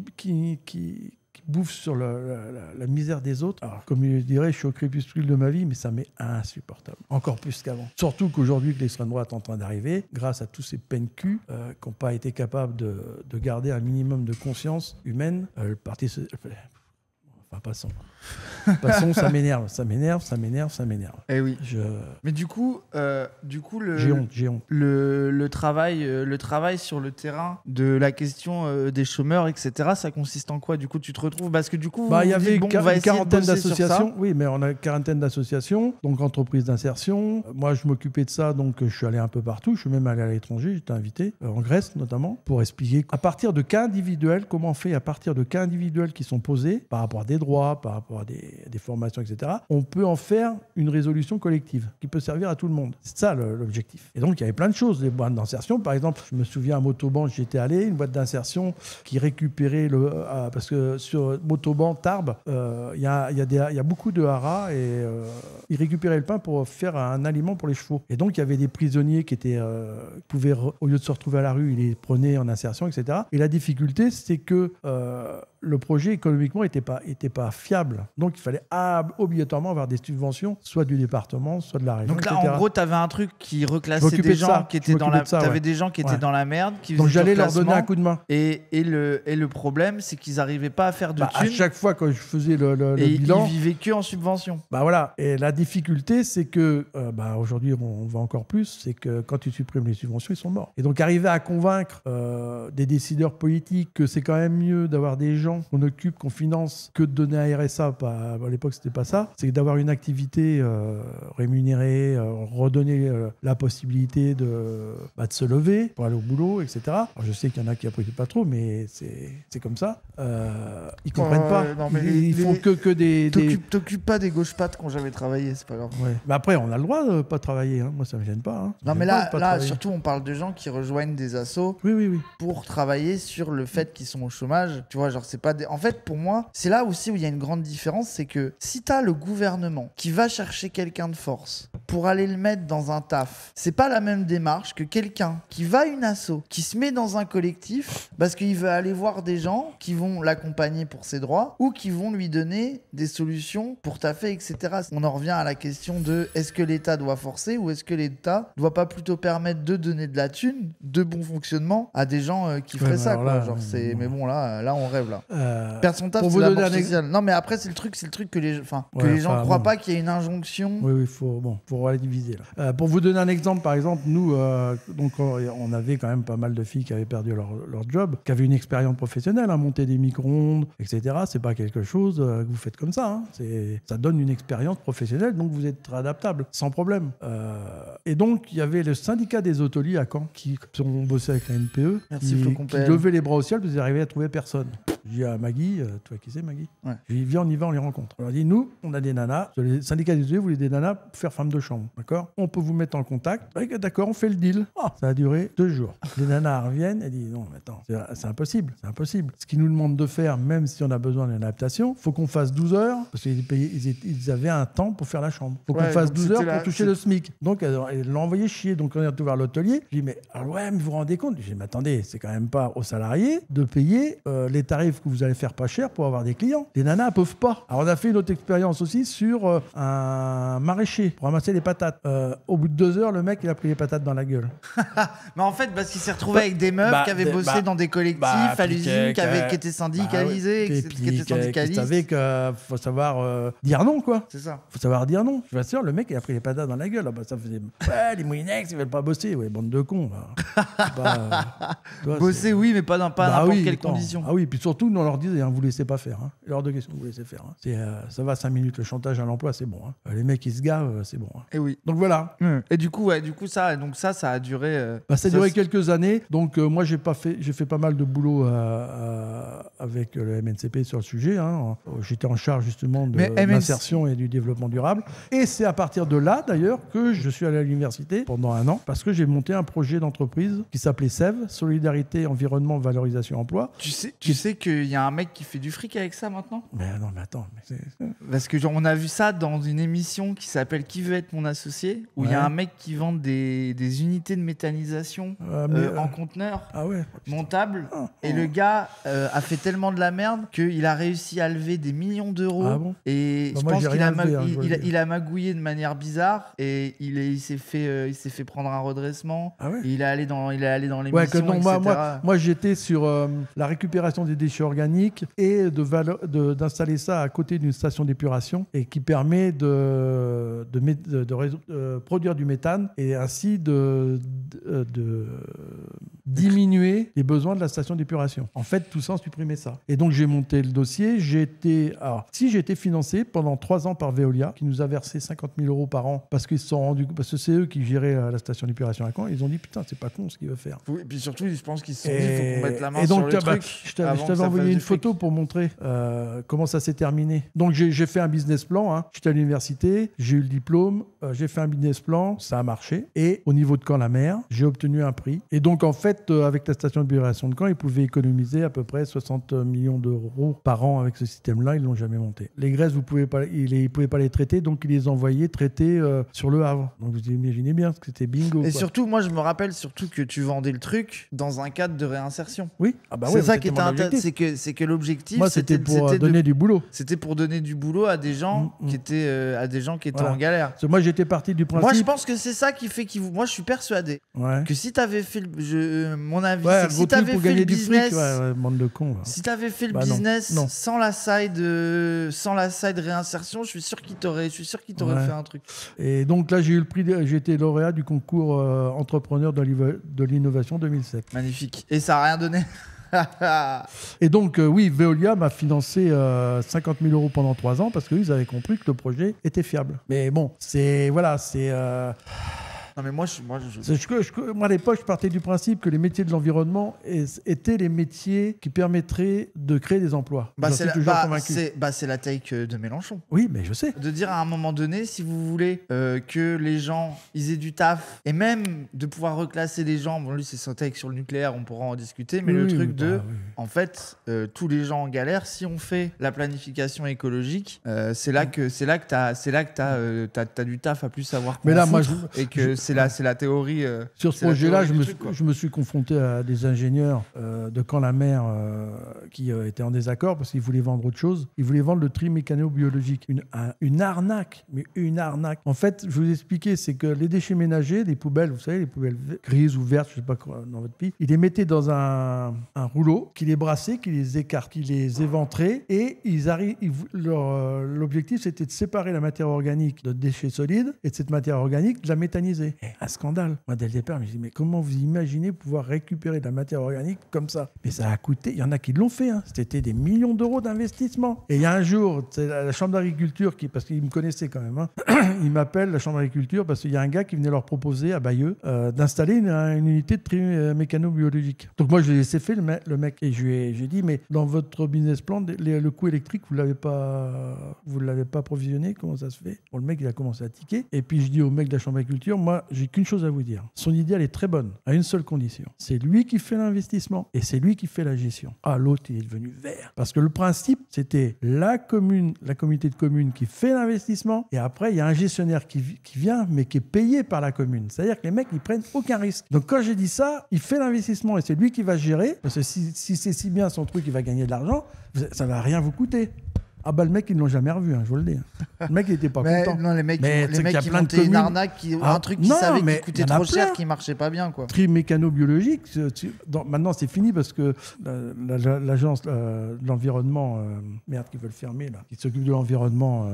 bouffent sur la misère des autres. Alors, comme je dirais, je suis au crépuscule de ma vie, mais ça m'est insupportable. Encore plus qu'avant. Surtout qu'aujourd'hui, que l'extrême droite est en train d'arriver, grâce à tous ces peines-culs qui n'ont pas été capables de garder un minimum de conscience humaine, le parti... Enfin, passons, ça m'énerve. Eh oui. Mais du coup, j'ai honte. Le travail sur le terrain de la question des chômeurs, etc., ça consiste en quoi? Du coup, tu te retrouves... Parce que du coup, il y avait une quarantaine d'associations. Oui, mais on a une quarantaine d'associations, donc entreprises d'insertion. Moi, je m'occupais de ça, donc je suis allé un peu partout. Je suis même allé à l'étranger, j'étais invité, en Grèce notamment, pour expliquer à partir de cas individuels, comment on fait à partir de cas individuels qui sont posés par rapport à des droits, par rapport à des formations, etc., on peut en faire une résolution collective qui peut servir à tout le monde. C'est ça l'objectif. Et donc, il y avait plein de choses. Les boîtes d'insertion, par exemple, je me souviens à Motoban, j'y étais allé, une boîte d'insertion qui récupérait parce que sur Motoban, Tarbes, il y a beaucoup de haras et ils récupéraient le pain pour faire un aliment pour les chevaux. Et donc, il y avait des prisonniers qui pouvaient, au lieu de se retrouver à la rue, ils les prenaient en insertion, etc. Et la difficulté, c'est que le projet économiquement n'était pas fiable. Donc, il fallait obligatoirement avoir des subventions, soit du département, soit de la région. Donc là, etc. en gros, tu avais un truc qui reclassait des gens qui étaient dans la... T'avais des gens qui étaient dans la merde. Donc, j'allais leur donner un coup de main. Et le problème, c'est qu'ils n'arrivaient pas à faire de thunes. À chaque fois, quand je faisais le et bilan... ils vivaient que en subvention. Voilà. Et la difficulté, c'est que... aujourd'hui, on va encore plus. C'est que quand tu supprimes les subventions, ils sont morts. Et donc, arriver à convaincre des décideurs politiques que c'est quand même mieux d'avoir des gens qu'on occupe, qu'on finance, que de donner un RSA. À l'époque, c'était pas ça. C'est d'avoir une activité rémunérée, redonner la possibilité de se lever pour aller au boulot, etc. Alors, je sais qu'il y en a qui apprécient pas trop, mais c'est comme ça. Ils comprennent pas. Non, mais ils font que des... T'occupes pas des gauche-pattes quand j'avais travaillé, c'est pas grave. Ouais. Mais après, on a le droit de pas travailler. Hein. Moi, ça me gêne pas. Hein. Non, mais là surtout, on parle de gens qui rejoignent des assos pour travailler sur le fait qu'ils sont au chômage. Tu vois, genre, c'est pas... En fait, pour moi, c'est là aussi où il y a une grande différence, c'est que si t'as le gouvernement qui va chercher quelqu'un de force pour aller le mettre dans un taf, c'est pas la même démarche que quelqu'un qui va à une asso, qui se met dans un collectif parce qu'il veut aller voir des gens qui vont l'accompagner pour ses droits ou qui vont lui donner des solutions pour taffer, etc. On en revient à la question de est-ce que l'État doit forcer ou est-ce que l'État doit pas plutôt permettre de donner de la thune, de bon fonctionnement à des gens qui feraient ça, quoi. Là, genre, mais bon, là, on rêve, là. Perdre son taf, pour c'est vous la donner mort sociale. Non, mais après, c'est le truc que les gens croient pas qu'il y ait une injonction. Oui, faut relativiser. Là. Pour vous donner un exemple, par exemple, nous, on avait quand même pas mal de filles qui avaient perdu leur job, qui avaient une expérience professionnelle, monter des micro-ondes, etc. C'est pas quelque chose que vous faites comme ça. Hein. Ça donne une expérience professionnelle, donc vous êtes adaptable, sans problème. Et donc, il y avait le syndicat des hôteliers à Caen qui ont bossé avec la NPE, qui levait les bras au ciel parce qu'ils arrivaient à trouver personne. Je dis à Maggie, toi qui sais Maggie, je lui dis viens, on y va, on les rencontre. On leur dit nous, on a des nanas, le syndicat des hôteliers voulait des nanas pour faire femme de chambre, d'accord? On peut vous mettre en contact. D'accord, on fait le deal. Ça a duré 2 jours. Les nanas reviennent et disent non, mais attends, c'est impossible. Ce qu'ils nous demandent de faire, même si on a besoin d'une adaptation, faut qu'on fasse 12 heures parce qu'ils avaient un temps pour faire la chambre. Faut qu'on fasse 12 heures pour toucher le SMIC. Donc elle l'a envoyé chier. Donc on est retourné vers l'hôtelier. Je dis mais vous vous rendez compte? Je dis mais attendez, c'est quand même pas aux salariés de payer les tarifs que vous allez faire pas cher pour avoir des clients. Les nanas ne peuvent pas. Alors on a fait une autre expérience aussi sur un maraîcher pour ramasser les patates. Au bout de 2 heures, le mec il a pris les patates dans la gueule. Mais en fait, parce qu'il s'est retrouvé avec des meufs qui avaient bossé dans des collectifs à l'usine, qui étaient syndicalisés, qui étaient syndicalistes. Vous savez qu'il faut savoir dire non, quoi. C'est ça. Faut savoir dire non. Je vous assure, le mec il a pris les patates dans la gueule. Ça faisait les Moulinex, ils veulent pas bosser. Ouais, bande de cons. Bosser, oui, mais pas dans n'importe quelle condition. Ah oui, puis surtout, nous, on leur disait, vous ne laissez pas faire. Hein. Hors de question, vous laissez faire. Hein. Ça va 5 minutes, le chantage à l'emploi, c'est bon. Hein. Les mecs, ils se gavent, c'est bon. Hein. Et oui. Donc voilà. Et du coup, ça a duré. Ça a duré quelques années. Donc moi, j'ai fait pas mal de boulot avec le MNCP sur le sujet. Hein. J'étais en charge justement de l'insertion et du développement durable. Et c'est à partir de là, d'ailleurs, que je suis allé à l'université pendant 1 an parce que j'ai monté un projet d'entreprise qui s'appelait SEV, Solidarité, Environnement, Valorisation, Emploi. Tu sais qu'il y a un mec qui fait du fric avec ça maintenant ? Mais non, mais attends. Parce que on a vu ça dans une émission qui s'appelle Qui veut être mon associé, où il y a un mec qui vend des unités de méthanisation en conteneur montable. Et le gars a fait tellement de la merde qu'il a réussi à lever des millions d'euros. Ah bon ? Et je pense qu'il a magouillé de manière bizarre et il s'est fait prendre un redressement. Ah ouais ? Et il est allé dans l'émission, moi, j'étais sur la récupération des déchets organiques et d'installer ça à côté d'une station d'épuration et qui permet de produire du méthane et ainsi de diminuer les besoins de la station d'épuration. En fait, tout ça, on supprimait ça. Et donc, j'ai monté le dossier. J'ai été financé pendant 3 ans par Veolia, qui nous a versé 50 000 euros par an parce qu'ils se sont rendus, parce que c'est eux qui géraient la station d'épuration à Caen. Ils ont dit, putain, c'est pas con ce qu'il veut faire. Et puis surtout, je pense qu'ils se sont dit, il faut qu'on mette la main donc, sur le truc. Je t'avais envoyé une photo pour montrer comment ça s'est terminé. Donc, j'ai fait un business plan. Hein. J'étais à l'université, j'ai eu le diplôme, j'ai fait un business plan, ça a marché. Et au niveau de Caen-la-Mer, j'ai obtenu un prix. Et donc, en fait, avec la station d'épuration de Caen, ils pouvaient économiser à peu près 60 millions d'euros par an avec ce système-là. Ils ne l'ont jamais monté. Les graisses, ils ne pouvaient pas les traiter, donc ils les envoyaient traiter sur le Havre. Donc, vous imaginez bien que c'était bingo. Et surtout, moi, je me rappelle surtout que tu vendais le truc dans un cadre de réinsertion. Oui. C'est ça qui était intéressant. C'est que l'objectif, moi, c'était pour donner du boulot. C'était pour donner du boulot à des gens qui étaient en galère. Moi, j'étais parti du principe. Moi, je pense que c'est ça qui fait qu'ils. Moi, je suis persuadé que si t'avais fait mon avis, c'est que si t'avais fait le business, bande de cons. Si t'avais fait le business sans la side réinsertion, je suis sûr qu'il t'aurait fait un truc. Et donc là, j'ai eu le prix. J'ai été lauréat du concours entrepreneur de l'innovation 2007. Magnifique. Et ça a rien donné. Et donc, oui, Veolia m'a financé 50 000 euros pendant 3 ans parce qu'ils avaient compris que le projet était fiable. Mais bon, c'est... Non mais moi à l'époque, je partais du principe que les métiers de l'environnement étaient les métiers qui permettraient de créer des emplois. C'est la take de Mélenchon. Oui, mais je sais. De dire à un moment donné, si vous voulez que les gens ils aient du taf et même de pouvoir reclasser les gens. Bon, lui c'est son take sur le nucléaire, on pourra en discuter. Mais en fait, tous les gens en galère, si on fait la planification écologique, c'est là que t'as du taf à plus savoir. Mais là, moi, c'est la théorie. Sur ce projet-là, je me suis confronté à des ingénieurs de Caen-la-Mer qui étaient en désaccord parce qu'ils voulaient vendre autre chose. Ils voulaient vendre le tri mécano-biologique. Une arnaque, mais une arnaque. En fait, je vais vous expliquer, c'est que les déchets ménagers, les poubelles, vous savez, les poubelles grises ou vertes, je ne sais pas quoi, dans votre pays, ils les mettaient dans un rouleau, qui les brassait, qui les écarte, qui les éventrait, et l'objectif, c'était de séparer la matière organique de déchets solides et de cette matière organique, de la méthaniser. Un scandale. Moi, dès le départ, je me dis, mais comment vous imaginez pouvoir récupérer de la matière organique comme ça ? Mais ça a coûté, il y en a qui l'ont fait, hein. C'était des millions d'euros d'investissement. Et il y a un jour, c'est la Chambre d'agriculture, parce qu'ils me connaissaient quand même, hein, ils m'appellent, la Chambre d'agriculture, parce qu'il y a un gars qui venait leur proposer à Bayeux d'installer une unité de tri mécano-biologique. Donc moi, je l'ai laissé faire, le mec, et je lui ai dit, mais dans votre business plan, le coût électrique, vous l'avez pas provisionné, comment ça se fait ? Bon, le mec, il a commencé à tiquer. Et puis, je dis au mec de la Chambre d'agriculture, moi, j'ai qu'une chose à vous dire. Son idée, elle est très bonne, à une seule condition. C'est lui qui fait l'investissement et c'est lui qui fait la gestion. Ah, l'autre, il est devenu vert. Parce que le principe, c'était la communauté de communes qui fait l'investissement et après, il y a un gestionnaire qui vient, mais qui est payé par la commune. C'est-à-dire que les mecs, ils prennent aucun risque. Donc, quand j'ai dit ça, il fait l'investissement et c'est lui qui va gérer. Parce que si c'est si bien son truc, il va gagner de l'argent, ça ne va rien vous coûter. Ah bah le mec, ils ne l'ont jamais revu, je vous le dis. Le mec, il était pas content. Non, les mecs, Mais qui montaient une arnaque, un truc qu'ils savaient qui coûtait trop cher, qui marchait pas bien, quoi. Tri mécano-biologique, maintenant c'est fini parce que l'agence de l'environnement, qui veulent fermer, là, qui s'occupe de l'environnement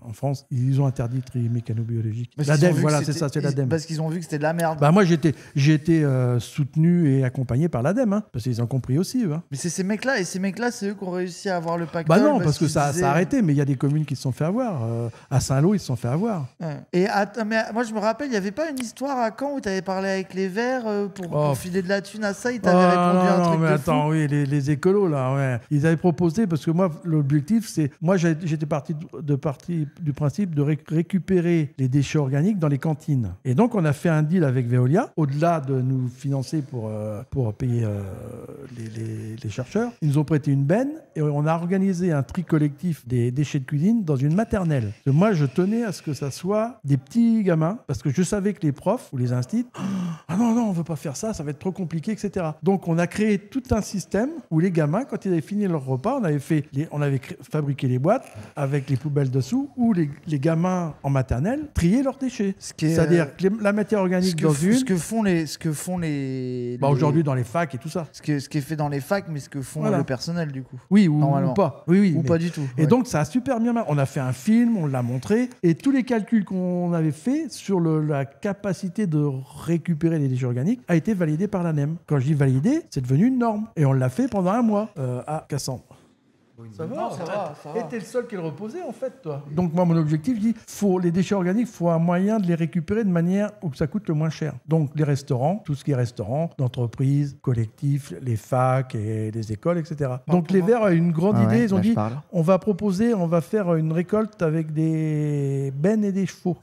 en France, ils ont interdit le tri mécano-biologique. L'ADEME, voilà, c'est ça, c'est l'ADEME. Parce qu'ils ont vu que c'était de la merde. Bah moi, j'ai été soutenu et accompagné par l'ADEME, parce qu'ils ont compris aussi. Mais c'est ces mecs-là, c'est eux qui ont réussi à avoir le pactole. Bah non, parce que ça a arrêté, mais il y a des communes qui se sont fait avoir. À Saint-Lô, ils se sont fait avoir. Ouais. Et mais moi, je me rappelle, il n'y avait pas une histoire à Caen où tu avais parlé avec les Verts pour filer de la thune à ça, ils t'avaient répondu un truc mais de attends, fou. Oui, les écolos, là, ouais. Ils avaient proposé, parce que moi, l'objectif, c'est... Moi, j'étais parti du principe de récupérer les déchets organiques dans les cantines. Et donc, on a fait un deal avec Veolia, au-delà de nous financer pour payer les chercheurs. Ils nous ont prêté une benne et on a organisé un tri collectif des déchets de cuisine dans une maternelle. Et moi, je tenais à ce que ça soit des petits gamins, parce que je savais que les profs ou les instituts, ah non, on veut pas faire ça, ça va être trop compliqué, etc. Donc, on a créé tout un système où les gamins, quand ils avaient fini leur repas, on avait fabriqué les boîtes avec les poubelles dessous, où les gamins en maternelle triaient leurs déchets. C'est-à-dire que la matière organique ce que font les aujourd'hui dans les facs et tout ça. Ce qui est fait dans les facs, mais ce que font le personnel, du coup. Oui, ou pas. Oui, pas du tout. Et donc, ça a super bien marché. On a fait un film, on l'a montré, et tous les calculs qu'on avait faits sur la capacité de récupérer les déchets organiques a été validé par l'ANEM. Quand je dis validé, c'est devenu une norme. Et on l'a fait pendant un mois à Cassandre. Ça va. Et t'es le seul qui le reposait, en fait, toi. Donc, moi, mon objectif, je dis, les déchets organiques, il faut un moyen de les récupérer de manière où ça coûte le moins cher. Donc, les restaurants, tout ce qui est restaurants, d'entreprises, collectifs, les facs et les écoles, etc. Donc, les Verts ont une grande idée. Ils ont dit, on va faire une récolte avec des bennes et des chevaux.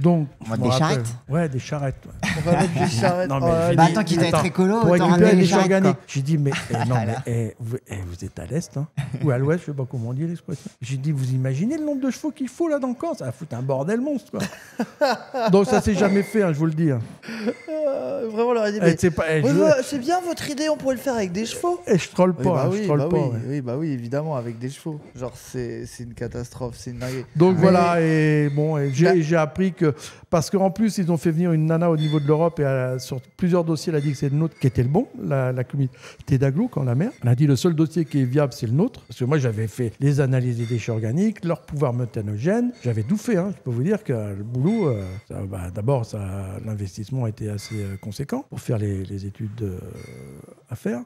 Donc, des charrettes. Ouais, des charrettes. Ouais. On va mettre des charrettes. Non, mais attends, quitte à être écolo, pour autant récupérer ramener les les déchets charrettes, organiques. quoi. J'ai dit, vous êtes à l'Est, hein, ou à l'Ouest, je sais pas comment on dit l'expression. J'ai dit, vous imaginez le nombre de chevaux qu'il faut là dans le camp? Ça va foutre un bordel monstre, quoi. Donc ça s'est jamais fait, je vous le dis. Vraiment, leur idée. C'est bien votre idée, on pourrait le faire avec des chevaux. Et je troll pas, Oui, évidemment, avec des chevaux. Genre, c'est une catastrophe, c'est une dinguerie. Donc voilà, et j'ai appris que, parce qu'en plus, ils ont fait venir une nana au niveau de l'Europe et sur plusieurs dossiers, elle a dit que c'est le nôtre qui était le bon, la communauté d'agglo, quand la mère. Elle a dit le seul dossier qui est viable, c'est le nôtre. Parce que moi, j'avais fait les analyses des déchets organiques, leur pouvoir méthanogène. J'avais tout fait. Je peux vous dire que le boulot, d'abord, l'investissement était assez conséquent pour faire les études à faire.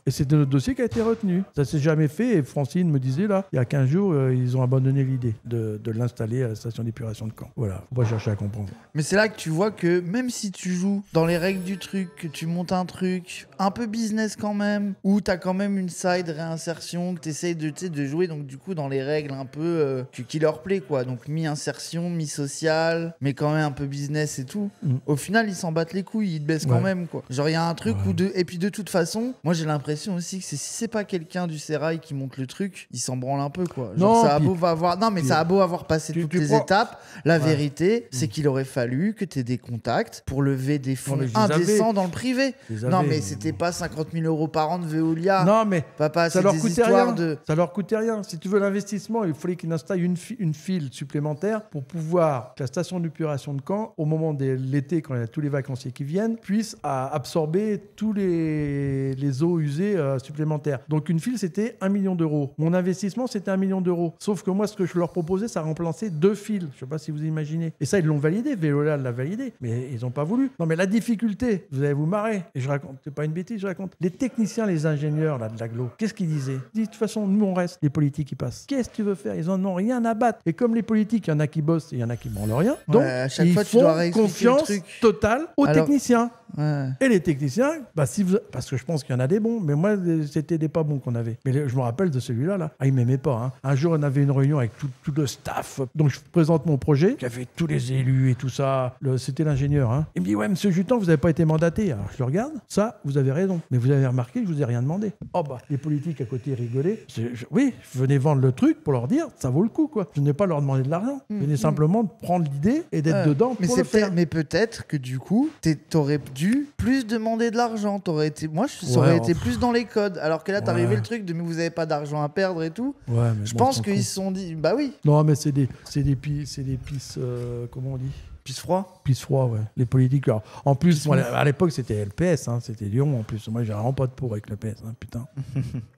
Et c'était notre dossier qui a été retenu. Ça ne s'est jamais fait. Et Francine me disait, là, il y a 15 jours, ils ont abandonné l'idée de l'installer à la station d'épuration de Caen. Voilà, faut pas chercher à comprendre. Mais c'est là que tu vois que même si tu joues dans les règles du truc, que tu montes un truc un peu business quand même, où tu as quand même une side réinsertion, que tu essayes de jouer donc du coup dans les règles un peu qui leur plaît, quoi. Donc mi-insertion, mi-social, mais quand même un peu business et tout. Au final, ils s'en battent les couilles, ils te baissent quand même, quoi. Genre, il y a un truc où et puis de toute façon, moi j'ai l'impression aussi que si c'est pas quelqu'un du sérail qui monte le truc, il s'en branle un peu, quoi. Genre, non, ça a beau avoir passé toutes les étapes, la vérité, c'est qu'il aurait fallu que tu aies des contacts pour lever des fonds indécents dans le privé. Non, mais c'était pas 50 000 € par an de Veolia. Non, mais papa, ça leur coûtait rien. Ça leur coûtait rien. Si tu veux l'investissement, il fallait qu'ils installent une file supplémentaire pour pouvoir que la station d'épuration de Caen, au moment de l'été, quand il y a tous les vacanciers qui viennent, puisse absorber tous les eaux usées supplémentaires. Donc une file, c'était 1 million d'euros. Mon investissement, c'était 1 million d'euros. Sauf que moi, ce que je leur proposais, ça remplaçait 2 files. Je ne sais pas si vous imaginez. Et ça, ils l'ont validé. Veolia l'a validé. Mais ils n'ont pas voulu. Non, mais la difficulté, vous allez vous marrer. Et je raconte, c'est pas une bêtise, je raconte. Les techniciens, les ingénieurs là, de l'agglo, qu'est-ce qu'ils disaient? Ils disent, de toute façon, nous, on reste. Les politiques, ils passent. Qu'est-ce que tu veux faire? Ils en ont rien à battre. Et comme les politiques, il y en a qui bossent et il y en a qui branlent rien. Donc, à chaque ils fois, tu font dois réexpliquer confiance le truc totale aux techniciens. Ouais. Et les techniciens, parce que je pense qu'il y en a des bons, mais moi, c'était des pas bons qu'on avait. Mais je me rappelle de celui-là, là. Ah, il m'aimait pas. Hein. Un jour, on avait une réunion avec tout le staff. Donc, je présente mon projet. Il y avait tous les élus et tout ça. C'était l'ingénieur. Hein. Il me dit, ouais, monsieur Jutan, vous n'avez pas été mandaté. Alors, je le regarde. Ça, vous avez raison. Mais vous avez remarqué que je vous ai rien demandé. Oh, bah, les politiques à côté rigolaient. Oui, je venais vendre le truc pour leur dire, ça vaut le coup, quoi. Je n'ai pas leur demander de l'argent. Je venais simplement de prendre l'idée et d'être dedans pour le faire. Mais peut-être que du coup, t'aurais dû début. plus demander de l'argent. Ça aurait été plus dans les codes. Alors que là, t'arrivais le truc de mais vous avez pas d'argent à perdre et tout. Ouais, mais je pense qu'ils se sont dit, bah oui. Non, mais c'est des pistes, comment on dit? Pisse froid. Pisse froid, ouais. Les politiques. Alors, en plus, moi, à l'époque, c'était LPS, hein, c'était Lyon en plus. Moi, j'ai vraiment pas de pour avec le PS, hein, putain.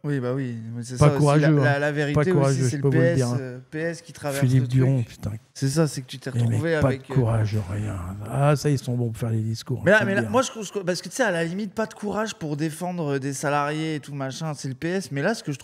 Oui, bah oui. C'est pas ça courageux. Aussi, la vérité pas courageux, aussi, c'est le PS qui traverse Philippe le Dion, truc. putain. C'est ça, c'est que tu t'es retrouvé avec. Pas de courage, rien. Ah, ça, ils sont bons pour faire les discours. Mais là, moi, je trouve. Parce que tu sais, à la limite, pas de courage pour défendre des salariés et tout machin, c'est le PS. Mais là, ce que je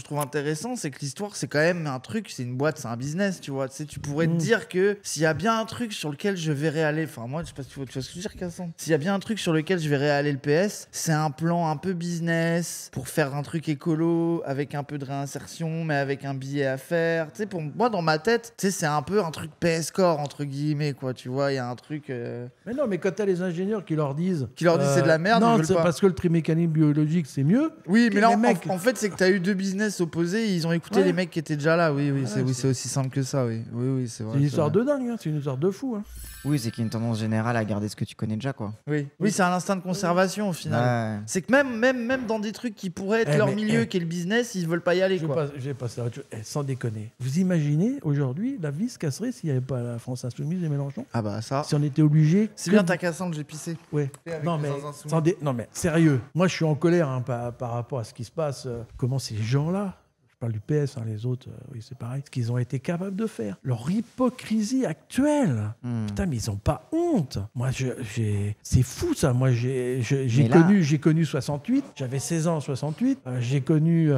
trouve intéressant, c'est que l'histoire, c'est quand même un truc, c'est une boîte, c'est un business, tu vois. Tu sais, tu pourrais te dire que s'il y a bien un truc sur lequel je verrais aller. Enfin, moi, je sais pas si tu vois ce que je veux dire, Cassandre. S'il y a bien un truc sur lequel je verrais aller le PS, c'est un plan un peu business pour faire un truc écolo avec un peu de réinsertion, mais avec un billet à faire. Tu sais, pour moi, dans ma tête, tu sais, c'est un peu un truc PS Core, entre guillemets, quoi. Tu vois, il y a un truc. Mais non, mais quand t'as les ingénieurs qui leur disent. C'est de la merde, non, c'est parce que le trimécanique biologique, c'est mieux. Oui, mais là, en fait, c'est que t'as eu deux business opposés, ils ont écouté les mecs qui étaient déjà là. Oui, c'est aussi simple que ça, oui. Oui, c'est vrai. C'est une histoire de dingue, hein. C'est une histoire de fou, hein. Oui, c'est qu'il y a une tendance générale à garder ce que tu connais déjà, quoi. Oui, c'est un instinct de conservation au final. Ouais. C'est que même dans des trucs qui pourraient être leur milieu, qui est le business, ils veulent pas y aller. Je vais passer à autre chose. Sans déconner. Vous imaginez aujourd'hui la vie se casserait s'il n'y avait pas la France Insoumise et Mélenchon? Ah bah ça. Si on était obligé. C'est bien ta Cassandre, j'ai pissé. Ouais. Non mais sérieux. Moi je suis en colère hein, par rapport à ce qui se passe. Comment ces gens-là. Je parle du PS, hein, les autres, oui, c'est pareil. Ce qu'ils ont été capables de faire. Leur hypocrisie actuelle. Putain, mais ils n'ont pas honte. Moi, c'est fou, ça. Moi, j'ai connu 68. J'avais 16 ans en 68. J'ai connu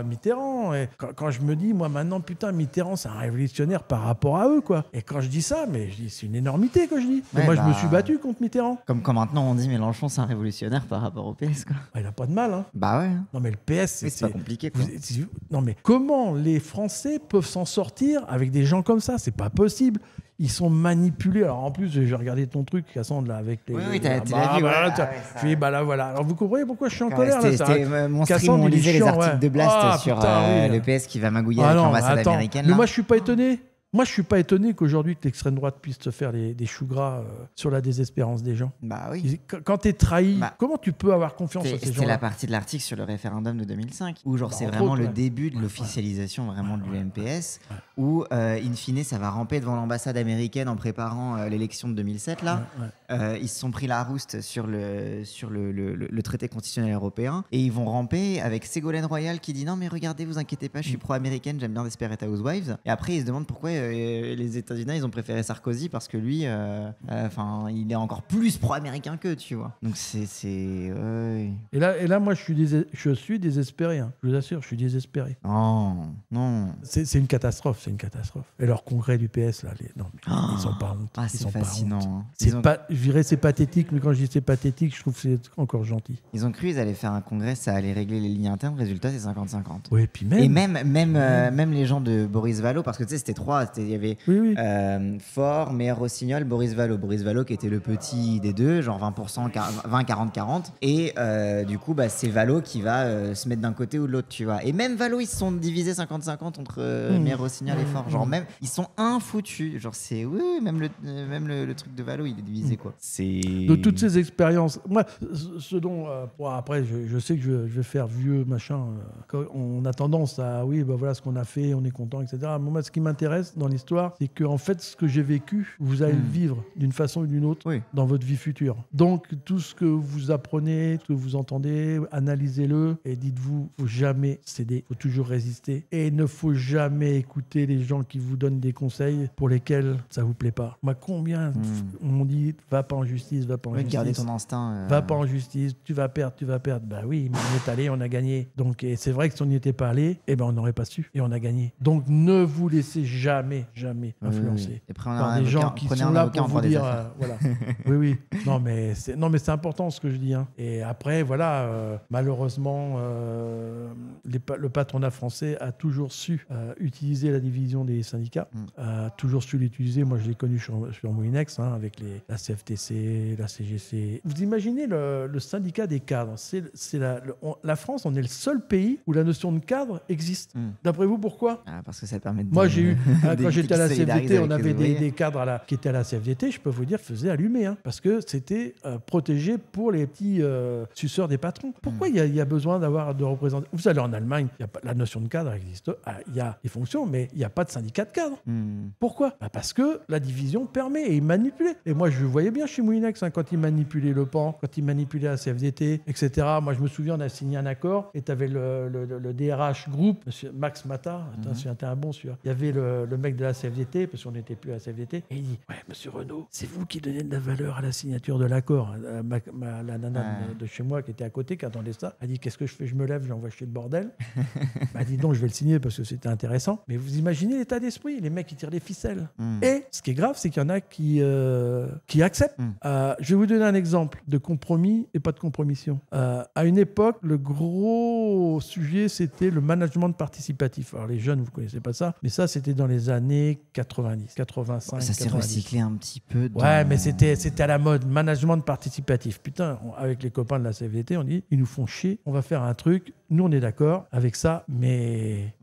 Mitterrand. Et quand je me dis, moi, maintenant, putain, Mitterrand, c'est un révolutionnaire par rapport à eux, quoi. Et quand je dis ça, mais je dis, c'est une énormité que je dis. Ouais, moi, je me suis battu contre Mitterrand. Comme quand maintenant, on dit Mélenchon, c'est un révolutionnaire par rapport au PS, quoi. Il n'a pas de mal, hein. Bah ouais. Non, mais le PS, c'est pas compliqué, quoi. Non, mais comment les Français peuvent s'en sortir avec des gens comme ça? C'est pas possible. Ils sont manipulés. Alors en plus, j'ai regardé ton truc, Cassandre, là, avec les. Oui, t'as vu. Je dis, bah là, voilà. Alors vous comprenez pourquoi je suis en colère là? C'était mon stream où on lisait les articles de Blast sur le PS qui va magouiller avec l'ambassade américaine. Mais moi, je suis pas étonné. Moi, je suis pas étonné qu'aujourd'hui, l'extrême droite puisse te faire des choux gras sur la désespérance des gens. Bah oui. Quand t'es trahi, comment tu peux avoir confiance en ces gens-là? C'était la partie de l'article sur le référendum de 2005, où genre c'est vraiment le début de l'officialisation vraiment de l'UMPS, où in fine ça va ramper devant l'ambassade américaine en préparant l'élection de 2007 là. Ils se sont pris la rouste sur le traité constitutionnel européen et ils vont ramper avec Ségolène Royal qui dit non mais regardez, vous inquiétez pas, je suis pro-américaine, j'aime bien Desperate Housewives. Et après ils se demandent pourquoi les États-Unis ils ont préféré Sarkozy parce que lui il est encore plus pro-américain qu'eux, tu vois. Donc c'est ouais. Et là moi je suis désespéré, hein. Je vous assure, je suis désespéré. Non. C'est une catastrophe, Et leur congrès du PS là, ils ont pas honte. C'est fascinant. Je dirais c'est pathétique, mais quand je dis c'est pathétique, je trouve que c'est encore gentil. Ils ont cru qu'ils allaient faire un congrès, ça allait régler les lignes internes, résultat c'est 50-50. Oui, et puis même les gens de Boris Vallaud, parce que tu sais c'était trois, il y avait Faure, Meyer Rossignol, Boris Vallaud. Boris Vallaud qui était le petit des deux, genre 20%, 20-40-40. Et du coup, c'est Vallaud qui va se mettre d'un côté ou de l'autre, tu vois. Et même Vallaud, ils se sont divisés 50-50 entre Meyer Rossignol et Faure. Genre même, ils sont infoutus. Genre c'est, même le truc de Vallaud, il est divisé, quoi. De toutes ces expériences, moi, ce dont, après, je sais que je vais faire vieux, machin. On a tendance à, voilà ce qu'on a fait, on est content, etc. Moi, ce qui m'intéresse dans l'histoire, c'est que en fait, ce que j'ai vécu, vous allez le vivre d'une façon ou d'une autre dans votre vie future. Donc, tout ce que vous apprenez, ce que vous entendez, analysez-le et dites-vous, faut jamais céder, faut toujours résister et il ne faut jamais écouter les gens qui vous donnent des conseils pour lesquels ça vous plaît pas. Moi, combien on m'ont dit, va pas en justice, va pas en justice. Garder ton instinct. Va pas en justice, tu vas perdre. Bah oui, mais on est allé, on a gagné. Donc, et c'est vrai que si on n'y était pas allé, on n'aurait pas su et on a gagné. Donc, ne vous laissez jamais influencer par des gens qui sont là pour vous dire voilà. oui. Non mais c'est important ce que je dis, hein. Et après voilà, malheureusement le patronat français a toujours su utiliser la division des syndicats, a toujours su l'utiliser. Moi je l'ai connu sur Moulinex, hein, avec la CFTC CFTC, la CGC. Vous imaginez le syndicat des cadres. La France, on est le seul pays où la notion de cadre existe. D'après vous, pourquoi? Parce que ça permet de... Moi, j'ai eu, quand j'étais à la CFDT, on avait des cadres qui étaient à la CFDT, je peux vous dire, faisaient allumer, parce que c'était protégé pour les petits suceurs des patrons. Pourquoi il y a besoin d'avoir de représentants? Vous allez en Allemagne, la notion de cadre existe. Il y a des fonctions, mais il n'y a pas de syndicat de cadre. Pourquoi? Parce que la division permet et ils manipulaient. Et moi, je voyais bien chez Moulinex, quand ils manipulaient le PAN, quand ils manipulaient la CFDT, etc. Moi, je me souviens, on a signé un accord et tu avais le DRH groupe, monsieur Max Mata, c'était un bon sûr. Il y avait le mec de la CFDT, parce qu'on n'était plus à la CFDT, et il dit, ouais, monsieur Renaud, c'est vous qui donnez de la valeur à la signature de l'accord. La nana de chez moi qui était à côté, qui attendait ça, elle dit, qu'est-ce que je fais? Je me lève, j'envoie chier le bordel. Dis donc, je vais le signer parce que c'était intéressant. Mais vous imaginez l'état d'esprit, les mecs qui tirent les ficelles. Et ce qui est grave, c'est qu'il y en a qui acceptent. Je vais vous donner un exemple de compromis et pas de compromission. À une époque, le gros sujet, c'était le management participatif. Alors les jeunes, vous ne connaissez pas ça, mais ça, c'était dans les années 90, 85, ça 90. S'est recyclé un petit peu. Ouais, mais c'était à la mode, management participatif. Putain, avec les copains de la CFDT, on dit, ils nous font chier, on va faire un truc, nous on est d'accord avec ça, mais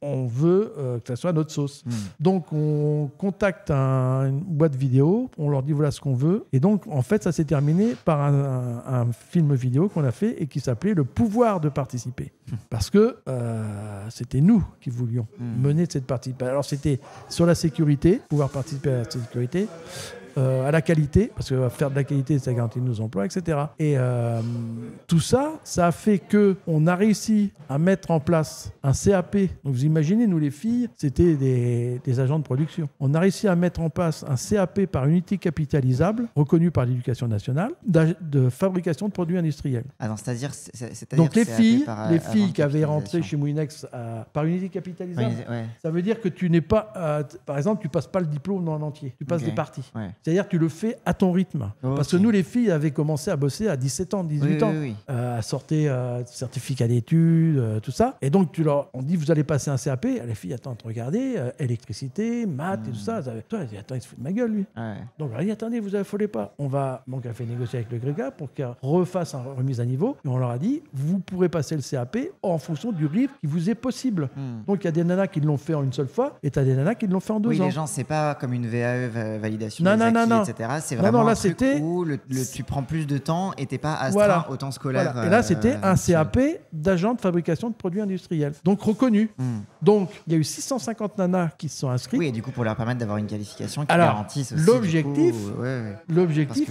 on veut que ça soit notre sauce. Donc on contacte une boîte vidéo, on leur dit voilà ce qu'on veut, et donc en fait ça s'est terminé par un film vidéo qu'on a fait et qui s'appelait Le pouvoir de participer. Parce que c'était nous qui voulions mener cette participation. Alors c'était sur la sécurité, pouvoir participer à la sécurité, à la qualité, parce que faire de la qualité, ça garantit nos emplois, etc. Et tout ça, ça a fait qu'on a réussi à mettre en place un CAP. Donc vous imaginez, nous les filles, c'était des agents de production. On a réussi à mettre en place un CAP par unité capitalisable, reconnu par l'Éducation nationale, de fabrication de produits industriels. C'est-à-dire donc les filles qui avaient rentré chez Moulinex par unité capitalisable, ça veut dire que tu n'es pas, par exemple, tu passes pas le diplôme en entier, tu passes des parties. C'est-à-dire que tu le fais à ton rythme. Parce que nous, les filles, avaient commencé à bosser à 17 ans, 18 ans, à sortir certificat d'études, tout ça. Et donc, on dit, vous allez passer un CAP. Les filles, attendent, regardez, électricité, maths et tout ça. Toi, elle dit, attends, il se fout de ma gueule, lui. Donc, elle dit, attendez, vous affolez pas. Donc, elle a fait négocier avec le Gréga pour qu'elle refasse une remise à niveau. Et on leur a dit, vous pourrez passer le CAP en fonction du rythme qui vous est possible. Donc, il y a des nanas qui l'ont fait en une seule fois et tu as des nanas qui l'ont fait en 2 ans. Oui, les gens, c'est pas comme une VAE validation. Non. Etc. C'est vraiment un truc où tu prends plus de temps et t'es pas astreint au temps scolaire. Et là, c'était un CAP d'agent de fabrication de produits industriels. Donc reconnu. Donc, il y a eu 650 nanas qui se sont inscrites. Oui, et du coup, pour leur permettre d'avoir une qualification qui garantisse aussi. L'objectif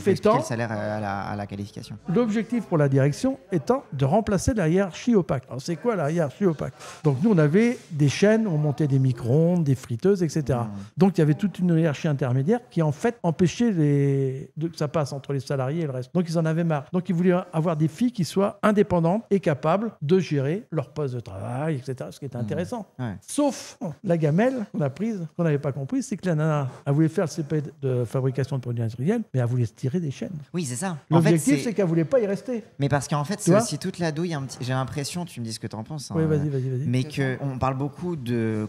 étant... le salaire à la qualification. L'objectif pour la direction étant de remplacer la hiérarchie opaque. Alors, c'est quoi la hiérarchie opaque? Donc, nous, on avait des chaînes, on montait des micro-ondes, des friteuses, etc. Donc, il y avait toute une hiérarchie intermédiaire qui, en fait, empêchait que ça passe entre les salariés et le reste. Donc, ils en avaient marre. Donc, ils voulaient avoir des filles qui soient indépendantes et capables de gérer leur poste de travail, etc. Ce qui était intéressant. Sauf la gamelle qu'on a prise, qu'on n'avait pas compris, c'est que la nana, elle voulait faire le CP de fabrication de produits industriels, mais elle voulait se tirer des chaînes. Oui, c'est ça. L'objectif, c'est qu'elle voulait pas y rester. Mais parce qu'en fait, c'est aussi toute la douille. J'ai l'impression, tu me dis ce que tu en penses. Oui, vas-y. Mais qu'on parle beaucoup du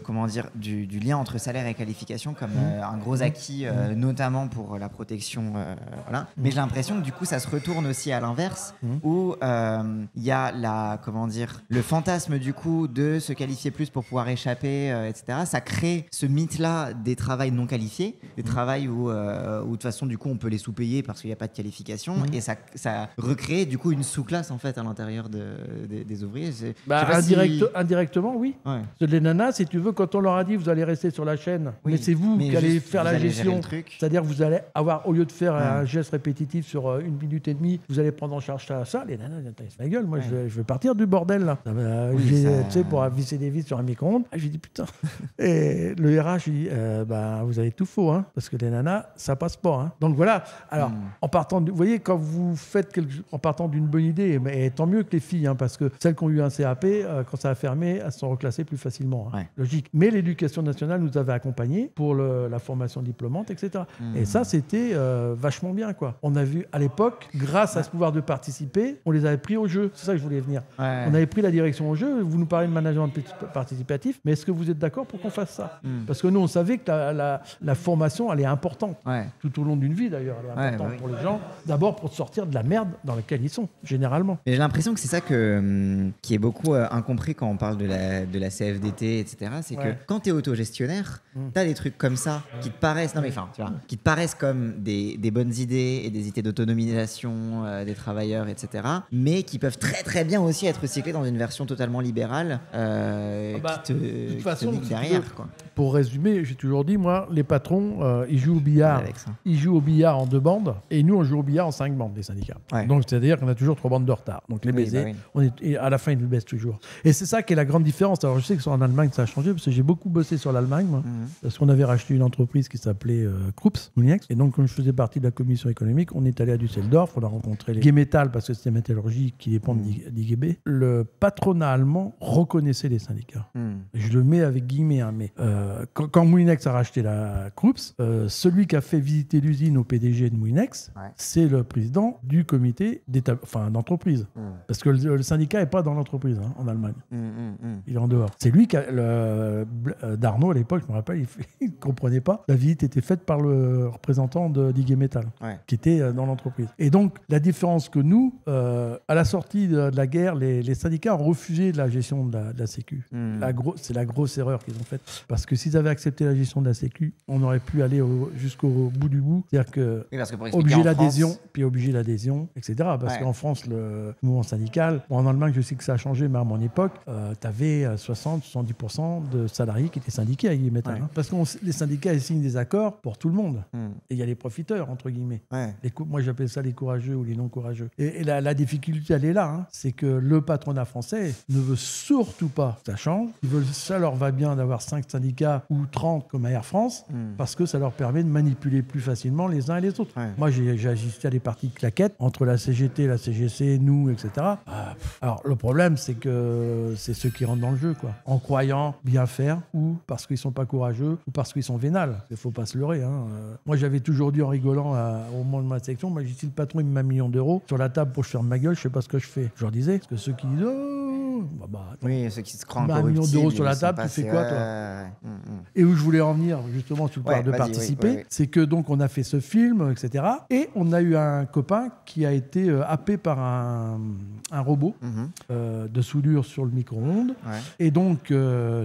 lien entre salaire et qualification comme un gros acquis, notamment pour la protection. Mais j'ai l'impression que du coup, ça se retourne aussi à l'inverse, où il y a le fantasme du coup de se qualifier plus pour pouvoir échapper, etc. Ça crée ce mythe-là des travails non qualifiés, des travails où de toute façon, du coup, on peut les sous-payer parce qu'il n'y a pas de qualification, et ça recrée du coup une sous-classe en fait à l'intérieur des ouvriers. Indirectement, oui. Les nanas, si tu veux, quand on leur a dit vous allez rester sur la chaîne, mais c'est vous qui allez faire la gestion, c'est-à-dire que vous allez avoir, au lieu de faire un geste répétitif sur 1 minute et demie, vous allez prendre en charge ça. Les nanas, c'est ma gueule, moi je vais partir du bordel là. Tu sais, pour visser des vis sur un micro-ondes. J'ai dit putain. Et le RH, il dit vous avez tout faux, parce que les nanas, ça passe pas. Donc voilà. Alors, vous voyez, quand vous faites en partant d'une bonne idée, mais tant mieux que les filles, parce que celles qui ont eu un CAP, quand ça a fermé, elles se sont reclassées plus facilement. Logique. Mais l'éducation nationale nous avait accompagnés pour la formation diplômante, etc. Et ça, c'était vachement bien, quoi. On a vu, à l'époque, grâce à ce pouvoir de participer, on les avait pris au jeu. C'est ça que je voulais venir. Ouais. On avait pris la direction au jeu. Vous nous parlez de management participatif, mais est-ce que vous êtes d'accord pour qu'on fasse ça? Parce que nous, on savait que la formation, elle est importante. Tout au long d'une vie, d'ailleurs, elle est importante pour les gens. D'abord, pour sortir de la merde dans laquelle ils sont, généralement. Mais j'ai l'impression que c'est ça qui est beaucoup incompris quand on parle de la CFDT, etc. C'est que quand tu es autogestionnaire, tu as des trucs comme ça qui te paraissent, qui te paraissent comme des bonnes idées et des idées d'autonomisation des travailleurs, etc. Mais qui peuvent très très bien aussi être recyclés dans une version totalement libérale qui te nique derrière. Quoi. Pour résumer, j'ai toujours dit, moi, les patrons, ils jouent au billard. Ils jouent au billard en 2 bandes et nous, on joue au billard en 5 bandes, les syndicats. Donc, c'est-à-dire qu'on a toujours 3 bandes de retard. Donc, les baisers, et à la fin, ils nous baissent toujours. Et c'est ça qui est la grande différence. Alors, je sais que en Allemagne, ça a changé parce que j'ai beaucoup bossé sur l'Allemagne, moi, parce qu'on avait racheté une entreprise qui s'appelait Krups, Moulinex. Et donc, comme je faisais partie de la commission économique, on est allé à Düsseldorf, on a rencontré les IG Metall parce que c'était métallurgie qui dépend d'IGB. Le patronat allemand reconnaissait les syndicats. Je le mets avec guillemets, mais quand Moulinex a racheté la Krups, celui qui a fait visiter l'usine au PDG de Moulinex, c'est le président du comité d'entreprise. Parce que le syndicat n'est pas dans l'entreprise en Allemagne. Il est en dehors. C'est lui qui Darnaud, à l'époque, je me rappelle, il ne comprenait pas. La visite était faite par le représentant d'IG Metall, qui était dans l'entreprise. Et donc, la différence que nous, à la sortie de la guerre, les syndicats ont refusé la gestion de la Sécu. C'est la grosse erreur qu'ils ont faite. Parce que s'ils avaient accepté la gestion de la Sécu, on aurait pu aller jusqu'au bout du bout. C'est-à-dire que obliger l'adhésion, puis obliger l'adhésion, etc. Parce qu'en France, le mouvement syndical, en Allemagne, je sais que ça a changé, mais à mon époque, tu avais 60-70% de salariés qui étaient syndiqués à IG Metall. Parce que les syndicats, ils signent des accords pour tout le monde. Et il y a les profiteurs, entre guillemets. Moi, j'appelle ça les courageux ou les non-courageux. Et la difficulté, elle est là. C'est que le patronat français ne veut surtout pas que ça change. Ça leur va bien d'avoir 5 syndicats ou 30 comme à Air France, parce que ça leur permet de manipuler plus facilement les uns et les autres. Moi, j'ai assisté à des parties de claquettes entre la CGT, la CGC, nous, etc. Alors, le problème, c'est que c'est ceux qui rentrent dans le jeu, quoi. En croyant bien faire, ou parce qu'ils sont pas courageux, ou parce qu'ils sont vénales. Il faut pas se leurrer. Moi, j'avais toujours dit en rigolant au moment de ma section, moi, si le patron il me met 1 million d'euros sur la table pour que je ferme ma gueule, je sais pas ce que je fais. Je leur disais, parce que ceux qui disent ceux qui se croient 1 million d'euros sur la table, tu fais quoi, toi? Et où je voulais en venir, justement, sur le pouvoir de participer, c'est que donc on a fait ce film, etc. Et on a eu un copain qui a été happé par un robot de soudure sur le micro-ondes. Et donc,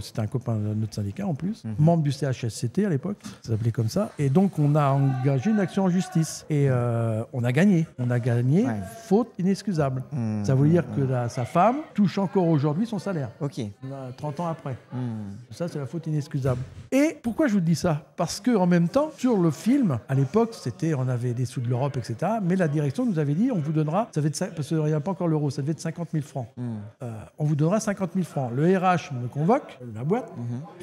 c'était un copain de notre syndicat en plus, membre du CHSCT à l'époque, ça s'appelait comme ça. Et donc, on a engagé une action en justice. Et on a gagné. On a gagné, faute inexcusable. Ça veut dire que sa femme touche encore aujourd'hui son salaire. 30 ans après. Ça, c'est la faute inexcusable. Et pourquoi je vous dis ça? Parce qu'en même temps, sur le film, à l'époque, on avait des sous de l'Europe, etc. Mais la direction nous avait dit, on vous donnera, parce qu'il n'y a pas encore l'euro, ça devait être 50 000 francs. On vous donnera 50 000 francs. Le RH me convoque, la boîte,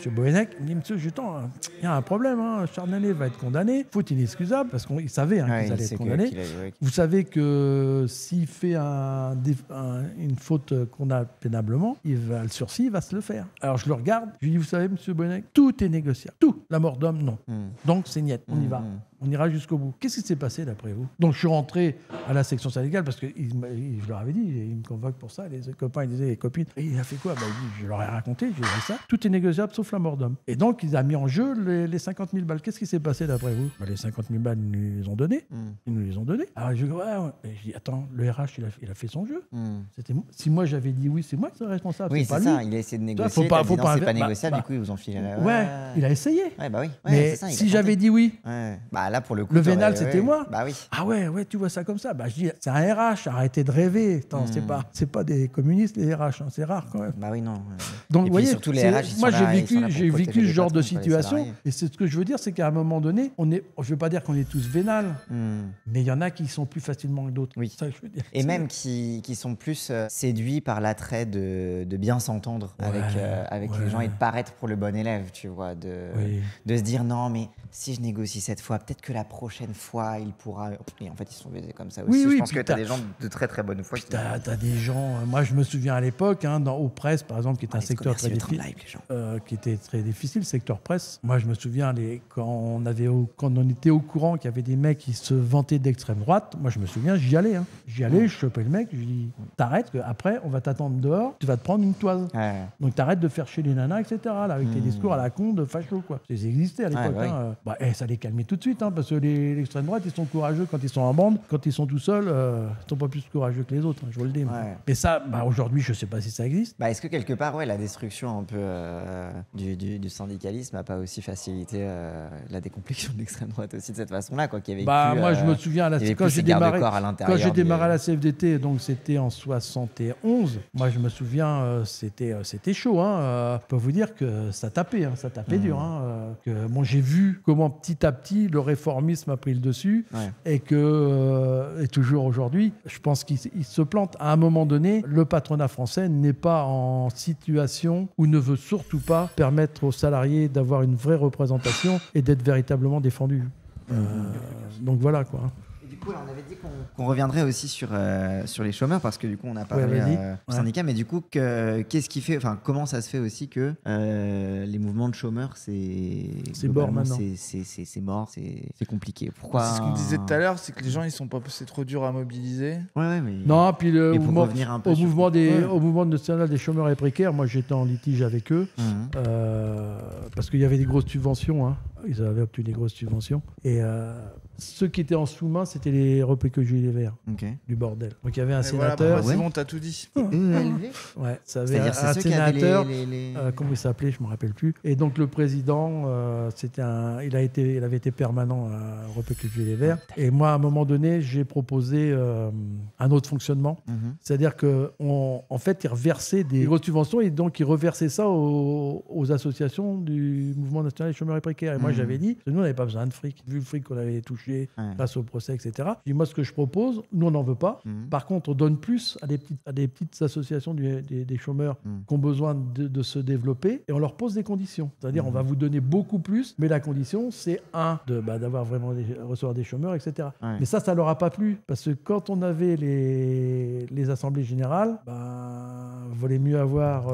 M. Boenec, il me dit, monsieur Jutan, il y a un problème, Charnalet va être condamné, faute inexcusable, parce qu'il savait qu'ils allaient être condamnés. Vous savez que s'il fait une faute qu'on a pénablement, le sursis, il va se le faire. Alors je le regarde, je lui dis, vous savez, monsieur Boenec, tout est négociable. Tout. La mort d'homme, non. Donc c'est niet, on y va. On ira jusqu'au bout. Qu'est-ce qui s'est passé d'après vous? Donc je suis rentré à la section syndicale parce que je leur avais dit, ils me convoquent pour ça, les copains, ils disaient, les copines. Et il a fait quoi? Je leur ai raconté, j'ai dit ça. Tout est négociable sauf la mort d'homme. Et donc il a mis en jeu les 50 000 balles. Qu'est-ce qui s'est passé d'après vous? Les 50 000 balles, ils nous les ont données. Ils nous les ont données. Alors je dis, je dis, attends, le RH, il a fait son jeu. Si moi j'avais dit oui, c'est moi qui serais responsable. Oui, c'est ça. Il a essayé de négocier. C'est pas négociable, du coup ils vous ont filé la... il a essayé. Mais si j'avais dit oui. Là, pour le coup, le vénal, c'était moi. Bah oui. Ah ouais, tu vois ça comme ça. Je dis, c'est un RH, arrêtez de rêver. Attends, c'est pas des communistes, les RH, c'est rare quand même. Bah oui, non. Donc, vous voyez, surtout les RH, moi, j'ai vécu ce genre de situation. Et c'est ce que je veux dire, c'est qu'à un moment donné, je ne veux pas dire qu'on est tous vénales, mais il y en a qui sont plus facilement que d'autres. Oui. C'est ça que je veux dire. Et même qui sont plus séduits par l'attrait de bien s'entendre avec les gens et de paraître pour le bon élève, tu vois, de se dire non, mais si je négocie cette fois, peut-être que la prochaine fois, il pourra. Et en fait, ils sont baisés comme ça aussi. Je pense que tu as des gens de très très bonne foi. Tu as des gens. Moi, je me souviens à l'époque, aux presses, par exemple, qui était un secteur très difficile. Qui était très difficile, secteur presse. Moi, je me souviens quand on était au courant qu'il y avait des mecs qui se vantaient d'extrême droite. Moi, je me souviens, j'y allais. J'y allais, je chopais le mec, je lui dis t'arrêtes, après, on va t'attendre dehors, tu vas te prendre une toise. Donc, t'arrêtes de faire chier les nanas, etc. Là, avec tes discours à la con de facho, quoi. Ça existait à l'époque. Ça les calmait tout de suite, parce que l'extrême droite, ils sont courageux quand ils sont en bande. Quand ils sont tout seuls, ils sont pas plus courageux que les autres, je vous le dis. Mais ça, aujourd'hui, je sais pas si ça existe. Est-ce que quelque part, la destruction un peu du syndicalisme n'a pas aussi facilité la décomplexion de l'extrême droite aussi de cette façon-là, quoi, qui avait moi, je me souviens quand j'ai démarré à la CFDT, donc c'était en 71. Moi, je me souviens, c'était chaud. Je peux vous dire que ça tapait, dur. J'ai vu comment petit à petit le réformisme a pris le dessus et que, et toujours aujourd'hui, je pense qu'il se plante. À un moment donné, le patronat français n'est pas en situation ou ne veut surtout pas permettre aux salariés d'avoir une vraie représentation et d'être véritablement défendus. Donc voilà, quoi. Du coup, on avait dit qu'on reviendrait aussi sur les chômeurs, parce que du coup, on a parlé du syndicat, mais du coup, qu'est-ce qui fait, comment ça se fait aussi que les mouvements de chômeurs, c'est mort maintenant. C'est mort, c'est compliqué. Pourquoi? C'est ce qu'on disait tout à l'heure, c'est que les gens, ils sont pas, c'est trop dur à mobiliser. Non, puis au mouvement national des chômeurs et précaires, moi, j'étais en litige avec eux, parce qu'il y avait des grosses subventions. Ils avaient obtenu des grosses subventions. Et ceux qui étaient en sous-main, c'était les repéqueux Gilets Verts. Du bordel. Donc il y avait un sénateur. C'est bon, t'as tout dit. Ça avait un sénateur. Comment il s'appelait, je ne me rappelle plus. Et donc le président, il avait été permanent à repéqueux Gilets Verts. Et moi, à un moment donné, j'ai proposé un autre fonctionnement. C'est-à-dire qu'en fait, ils reversaient des grosses subventions et donc ils reversaient ça aux associations du mouvement national des chômeurs et précaires. Et moi, j'avais dit, nous, on n'avait pas besoin de fric. Vu le fric qu'on avait touché grâce au procès, etc. Je dis, moi, ce que je propose, nous, on n'en veut pas. Par contre, on donne plus à des petites associations des chômeurs qui ont besoin de se développer et on leur pose des conditions. C'est-à-dire, on va vous donner beaucoup plus, mais la condition, c'est d'avoir vraiment recevoir des chômeurs, etc. Mais ça leur a pas plu parce que quand on avait les assemblées générales, valait mieux avoir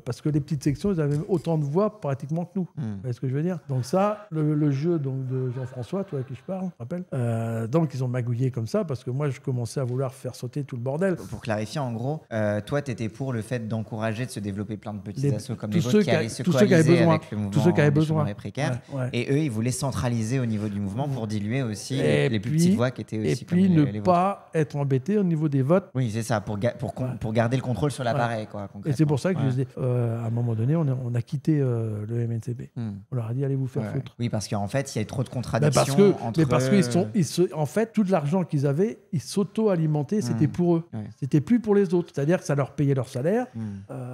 parce que les petites sections, ils avaient autant de voix pratiquement que nous. Vous voyez ce que je veux dire? Donc ça, le jeu donc, de Jean-François, toi à qui je parle, je rappelle, donc ils ont magouillé comme ça parce que moi, je commençais à vouloir faire sauter tout le bordel. Pour clarifier, en gros, toi, tu étais pour le fait d'encourager de se développer plein de petits assos comme les vôtres qui allaient se coaliser avec le mouvement des chômeurs et précaires. Et eux, ils voulaient centraliser au niveau du mouvement pour diluer aussi les plus petites voix qui étaient aussi comme les vôtres. Et puis ne pas être embêté au niveau des votes. Oui, c'est ça, pour garder le contrôle sur l'appareil. Et c'est pour ça que je disais, à un moment donné, on a quitté le MNCP. On leur a dit, allez vous faire foutre. Oui, parce qu'en fait, il y a trop de contradictions en fait, tout l'argent qu'ils avaient, ils s'auto-alimentaient, c'était pour eux. C'était plus pour les autres. C'est-à-dire que ça leur payait leur salaire.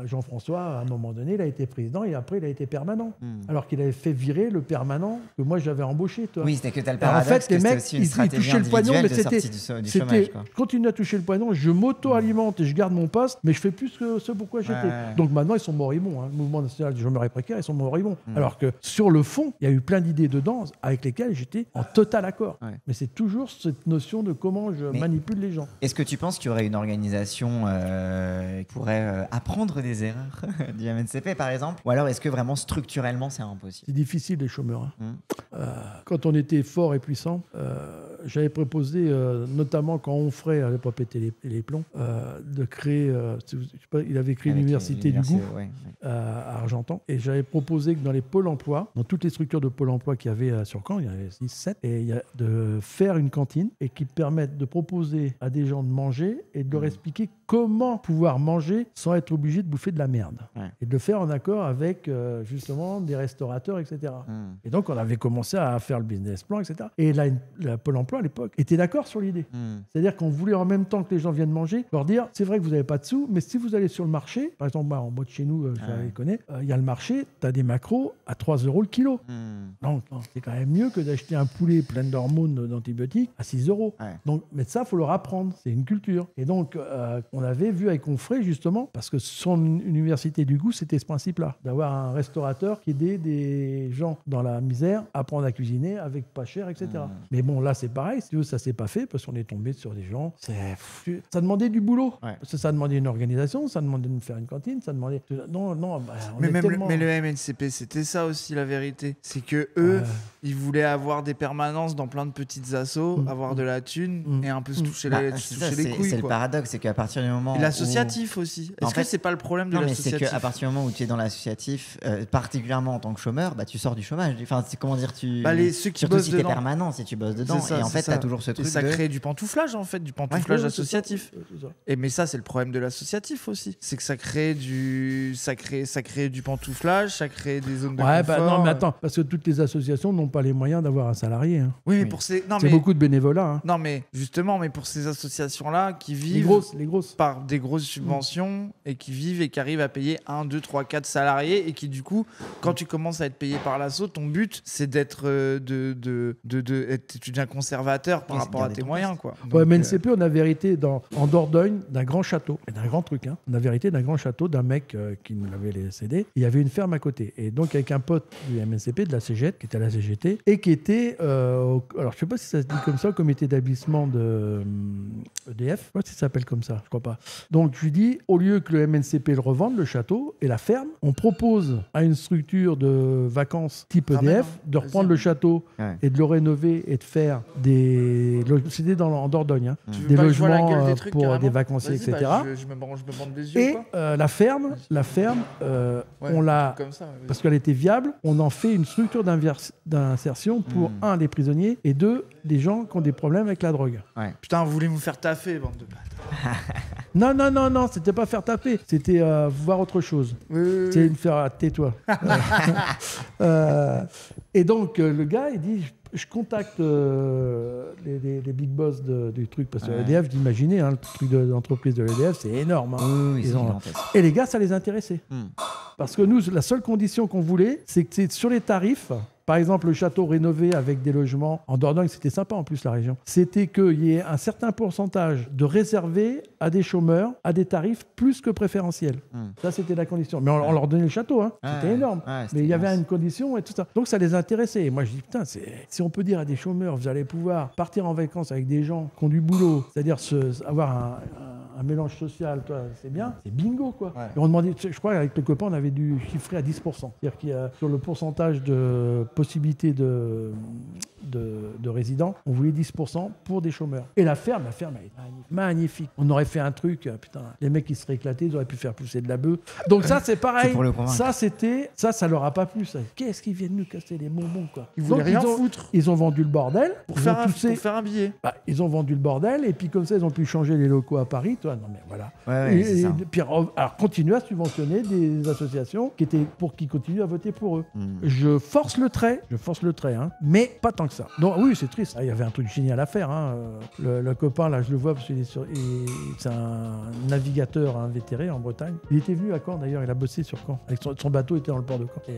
Jean-François, à un moment donné, il a été président et après, il a été permanent. Alors qu'il avait fait virer le permanent que moi, j'avais embauché. Toi. Oui, c'était que tu as le paradoxe. En fait, les mecs, ils touchaient le poignon, mais c'était je continue à toucher le poignon, je m'auto-alimente et je garde mon poste, mais je fais plus que ce pourquoi j'étais. Donc maintenant, ils sont moribonds. Le mouvement national des chômeurs et précaires, ils sont moribonds. Alors que sur le fond, il y a eu plein d'idées dedans avec lesquelles j'étais en total accord. Mais c'est toujours cette notion de comment je manipule les gens. Est-ce que tu penses qu'il y aurait une organisation qui pourrait apprendre des erreurs du MNCP, par exemple? Ou alors est-ce que vraiment structurellement, c'est impossible? C'est difficile, les chômeurs. Quand on était fort et puissant, j'avais proposé, notamment quand Onfray n'avait pas pété les plombs, de créer, il avait créé l'université du Gouffre à Argentan, et j'avais proposé que dans les pôles emploi, dans toutes les structures de pôle emploi qu'il y avait sur Caen, il y avait 6, 7, et de faire une cantine et qui permette de proposer à des gens de manger et de leur expliquer comment pouvoir manger sans être obligé de bouffer de la merde. Et de le faire en accord avec justement des restaurateurs, etc. Et donc on avait commencé à faire le business plan, etc. Et là, la Pôle emploi à l'époque était d'accord sur l'idée. C'est-à-dire qu'on voulait en même temps que les gens viennent manger, leur dire, c'est vrai que vous n'avez pas de sous, mais si vous allez sur le marché, par exemple, en bas de chez nous, je les connais, il y a le marché, tu as des macros à 3 € le kilo. Donc c'est quand même mieux que d'acheter un poulet plein d'hormones, d'antibiotiques à 6 €. Donc, mais ça, il faut leur apprendre. C'est une culture. Et donc, on on avait vu avec Onfray, justement, parce que son université du goût, c'était ce principe-là, d'avoir un restaurateur qui aidait des gens dans la misère à apprendre à cuisiner avec pas cher, etc. Mais bon, là, c'est pareil. Si tu veux, ça s'est pas fait parce qu'on est tombé sur des gens. Ça demandait du boulot. Ouais. Parce que ça demandait une organisation, ça demandait de faire une cantine, ça demandait. Non. Mais le MNCP, c'était ça aussi la vérité. C'est que eux, ils voulaient avoir des permanences dans plein de petites assos, avoir de la thune et un peu se toucher les couilles. C'est le paradoxe, c'est qu'à partir du moment. Et l'associatif aussi. Est-ce que c'est pas le problème de l'associatif ? Non, mais c'est qu'à partir du moment où tu es dans l'associatif, particulièrement en tant que chômeur, tu sors du chômage. Enfin, c'est comment dire, ceux qui surtout bossent si dedans. T'es permanent, si tu bosses dedans. Ça, et en fait, t'as toujours ce truc. Et ça crée du pantouflage en fait, du pantouflage associatif. Mais ça, c'est le problème de l'associatif aussi. C'est que ça crée du pantouflage, ça crée des zones de confort. Non, mais attends, parce que toutes les associations n'ont pas les moyens d'avoir un salarié. Hein. Oui, mais pour ces. C'est beaucoup de bénévolat. Hein. Non, mais justement, pour ces associations-là qui vivent les grosses. par des grosses subventions et qui vivent et qui arrivent à payer 1, 2, 3, 4 salariés et qui, du coup, quand tu commences à être payé par l'asso, ton but, c'est d'être. Tu deviens conservateur par rapport à tes moyens, quoi. Donc, mais NCP, on avait hérité en Dordogne d'un grand château, et d'un grand truc. Hein. On avait hérité d'un grand château d'un mec qui nous l'avait cédé. Il y avait une ferme à côté. Et donc, avec un pote du MNCP, de la CGT, qui était à la CGT, et qui était, alors je sais pas si ça se dit comme ça, au comité d'établissement de EDF. Je sais pas si ça s'appelle comme ça, je crois pas. Donc, je lui dis, au lieu que le MNCP le revende, le château et la ferme, on propose à une structure de vacances type EDF de reprendre le château et de le rénover et de faire des... C'était en Dordogne, hein, des logements pour des vacanciers, etc. Je me bande des yeux. Et la ferme, on l'a... Parce qu'elle était viable, on en fait une structure d'insertion pour, un, les prisonniers, et deux, les gens qui ont des problèmes avec la drogue. Ouais. Putain, vous voulez vous faire taffer, bande de bâtards. Non, c'était pas faire taper, c'était voir autre chose. C'était me faire tais-toi. Et donc, le gars, il dit... Je contacte les big boss du truc, parce que l'EDF, imaginez, hein, le truc d'entreprise de l'EDF, c'est énorme. Hein. Et les gars, ça les intéressait. Parce que nous, la seule condition qu'on voulait, c'est que c'est sur les tarifs. Par exemple, le château rénové avec des logements en Dordogne, c'était sympa en plus la région. C'était qu'il y ait un certain pourcentage de réservé à des chômeurs à des tarifs plus que préférentiels. Ça, c'était la condition. Mais on leur donnait le château, hein. C'était énorme. Mais il y avait une condition et tout ça. Donc ça les intéressait. Et moi, je dis, putain, si on peut dire à des chômeurs, vous allez pouvoir partir en vacances avec des gens qui ont du boulot, c'est-à-dire avoir un mélange social, c'est bien, c'est bingo, quoi. Et on demandait, je crois, avec le copain, on avait dû chiffrer à 10%. C'est-à-dire qu'il y a, sur le pourcentage de possibilité de résidents, on voulait 10% pour des chômeurs. Et la ferme, elle est magnifique. On aurait fait un truc, putain, les mecs qui seraient éclatés, ils auraient pu faire pousser de la bœuf. Donc ça, c'est pareil. Ça leur a pas plu. Ça. Qu'est-ce qu'ils viennent nous casser les bonbons, quoi. Ils voulaient rien foutre. Ils ont vendu le bordel. Pour faire un billet. Ils ont vendu le bordel, et puis comme ça, ils ont pu changer les locaux à Paris. Toi, non, mais voilà. Puis, alors, continuer à subventionner des associations qui continuent à voter pour eux. Je force le trait, hein, mais pas tant que ça. Donc oui, c'est triste. Il y avait un truc génial à faire. Hein. Le copain, là, je le vois parce qu'il c'est un navigateur invétéré en Bretagne. Il était venu à Caen, d'ailleurs, il a bossé sur Caen. Avec son bateau était dans le port de Caen.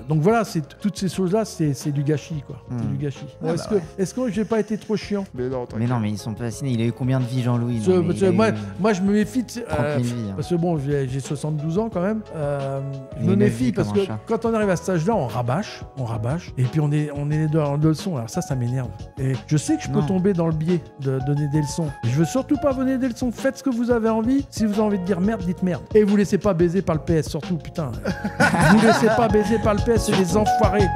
Donc voilà, toutes ces choses-là, c'est du gâchis, quoi. C'est du gâchis. Est-ce que j'ai pas été trop chiant ? Mais non, mais ils sont fascinés. Il a eu combien de vies, Jean-Louis ? Moi, je me méfie. Parce que bon, j'ai 72 ans quand même. Je me méfie parce que quand on arrive à cet âge-là, on rabâche. Et puis on est dans le leçon. Alors ça m'énerve. Et je sais que je peux tomber dans le biais de donner des leçons. Je veux surtout pas donner des leçons. Faites ce que vous avez envie. Si vous avez envie de dire merde, dites merde. Et vous laissez pas baiser par le PS surtout, putain. Vous laissez pas baiser par le PS, c'est des enfoirés.